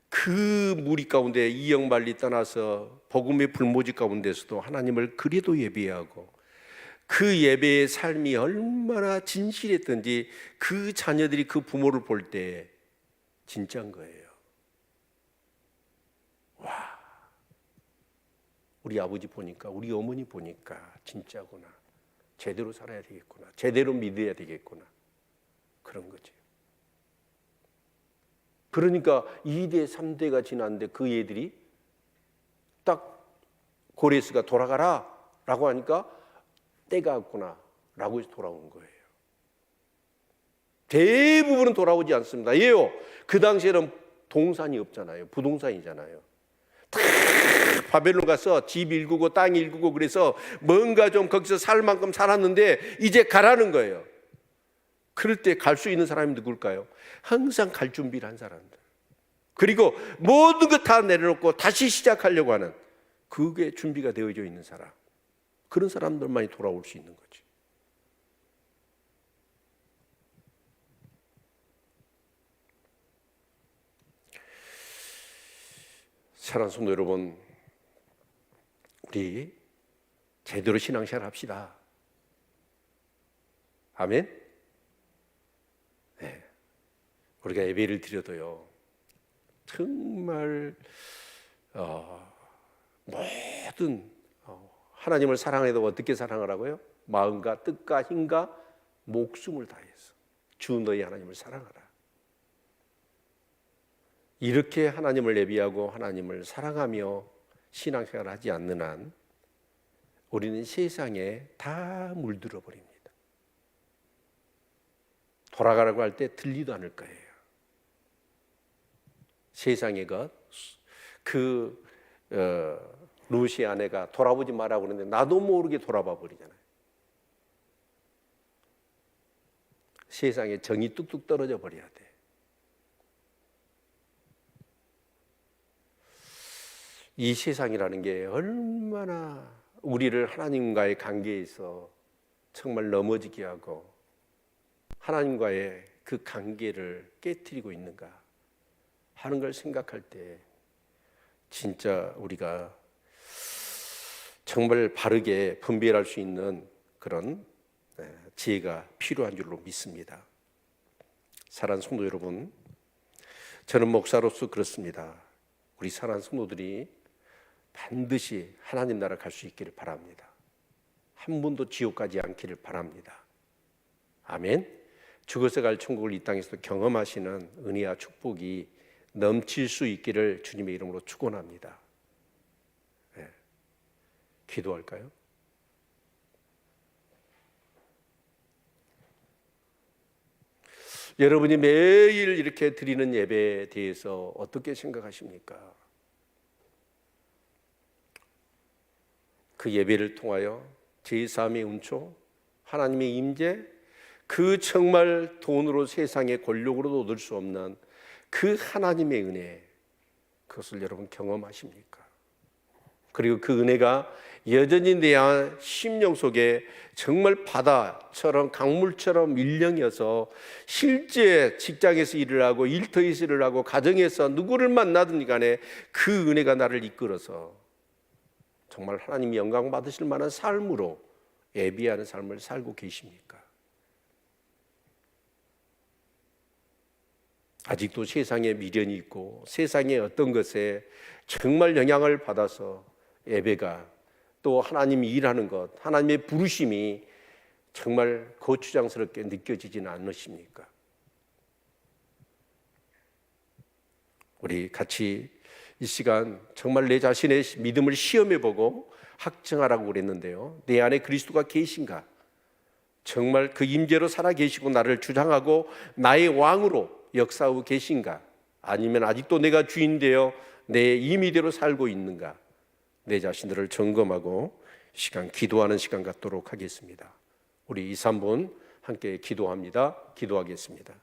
그 무리 가운데 이영만리 떠나서 복음의 불모지 가운데서도 하나님을 그래도 예배하고 그 예배의 삶이 얼마나 진실했던지 그 자녀들이 그 부모를 볼 때 진짜인 거예요. 와, 우리 아버지 보니까, 우리 어머니 보니까 진짜구나. 제대로 살아야 되겠구나. 제대로 믿어야 되겠구나. 그런 거죠. 그러니까 2대, 3대가 지났는데 그 애들이 딱 고레스가 돌아가라 라고 하니까 때가 왔구나 라고 해서 돌아온 거예요. 대부분은 돌아오지 않습니다. 예요. 그 당시에는 동산이 없잖아요. 부동산이잖아요. 다 바벨론 가서 집 일구고 땅 일구고 그래서 뭔가 좀 거기서 살 만큼 살았는데 이제 가라는 거예요. 그럴 때 갈 수 있는 사람이 누굴까요? 항상 갈 준비를 한 사람들. 그리고 모든 것 다 내려놓고 다시 시작하려고 하는 그게 준비가 되어져 있는 사람. 그런 사람들만이 돌아올 수 있는 거지. 사랑하는 성도 여러분, 우리 제대로 신앙생활 합시다. 아멘? 네. 우리가 예배를 드려도요, 정말 모든 하나님을 사랑해도 어떻게 사랑하라고요? 마음과 뜻과 힘과 목숨을 다해서 주 너희 하나님을 사랑하라. 이렇게 하나님을 예비하고 하나님을 사랑하며 신앙생활을 하지 않는 한 우리는 세상에 다 물들어 버립니다. 돌아가라고 할 때 들리도 않을 거예요. 세상의 것, 루시 아내가 돌아보지 말라고 그러는데 나도 모르게 돌아봐 버리잖아요. 세상에 정이 뚝뚝 떨어져 버려야 돼. 이 세상이라는 게 얼마나 우리를 하나님과의 관계에서 정말 넘어지게 하고 하나님과의 그 관계를 깨트리고 있는가 하는 걸 생각할 때 진짜 우리가 정말 바르게 분별할 수 있는 그런 지혜가 필요한 줄로 믿습니다. 사랑하는 성도 여러분, 저는 목사로서 그렇습니다. 우리 사랑하는 성도들이 반드시 하나님 나라 갈 수 있기를 바랍니다. 한 번도 지옥 가지 않기를 바랍니다. 아멘. 죽어서 갈 천국을 이 땅에서도 경험하시는 은혜와 축복이 넘칠 수 있기를 주님의 이름으로 축원합니다. 기도할까요? 여러분이 매일 이렇게 드리는 예배에 대해서 어떻게 생각하십니까? 그 예배를 통하여 제3의 은총, 하나님의 임재, 그 정말 돈으로 세상의 권력으로도 얻을 수 없는 그 하나님의 은혜, 그것을 여러분 경험하십니까? 그리고 그 은혜가 여전히 내 심령 속에 정말 바다처럼 강물처럼 밀령이어서 실제 직장에서 일을 하고 일터에서 일을 하고 가정에서 누구를 만나든 간에 그 은혜가 나를 이끌어서 정말 하나님이 영광 받으실 만한 삶으로 예비하는 삶을 살고 계십니까? 아직도 세상에 미련이 있고 세상의 어떤 것에 정말 영향을 받아서 예배가 또 하나님이 일하는 것, 하나님의 부르심이 정말 거추장스럽게 느껴지지는 않으십니까? 우리 같이 이 시간 정말 내 자신의 믿음을 시험해보고 확증하라고 그랬는데요, 내 안에 그리스도가 계신가? 정말 그 임재로 살아계시고 나를 주장하고 나의 왕으로 역사하고 계신가? 아니면 아직도 내가 주인되어 내 임의대로 살고 있는가? 내 자신들을 점검하고 시간 기도하는 시간 갖도록 하겠습니다. 우리 2, 3분 함께 기도합니다. 기도하겠습니다.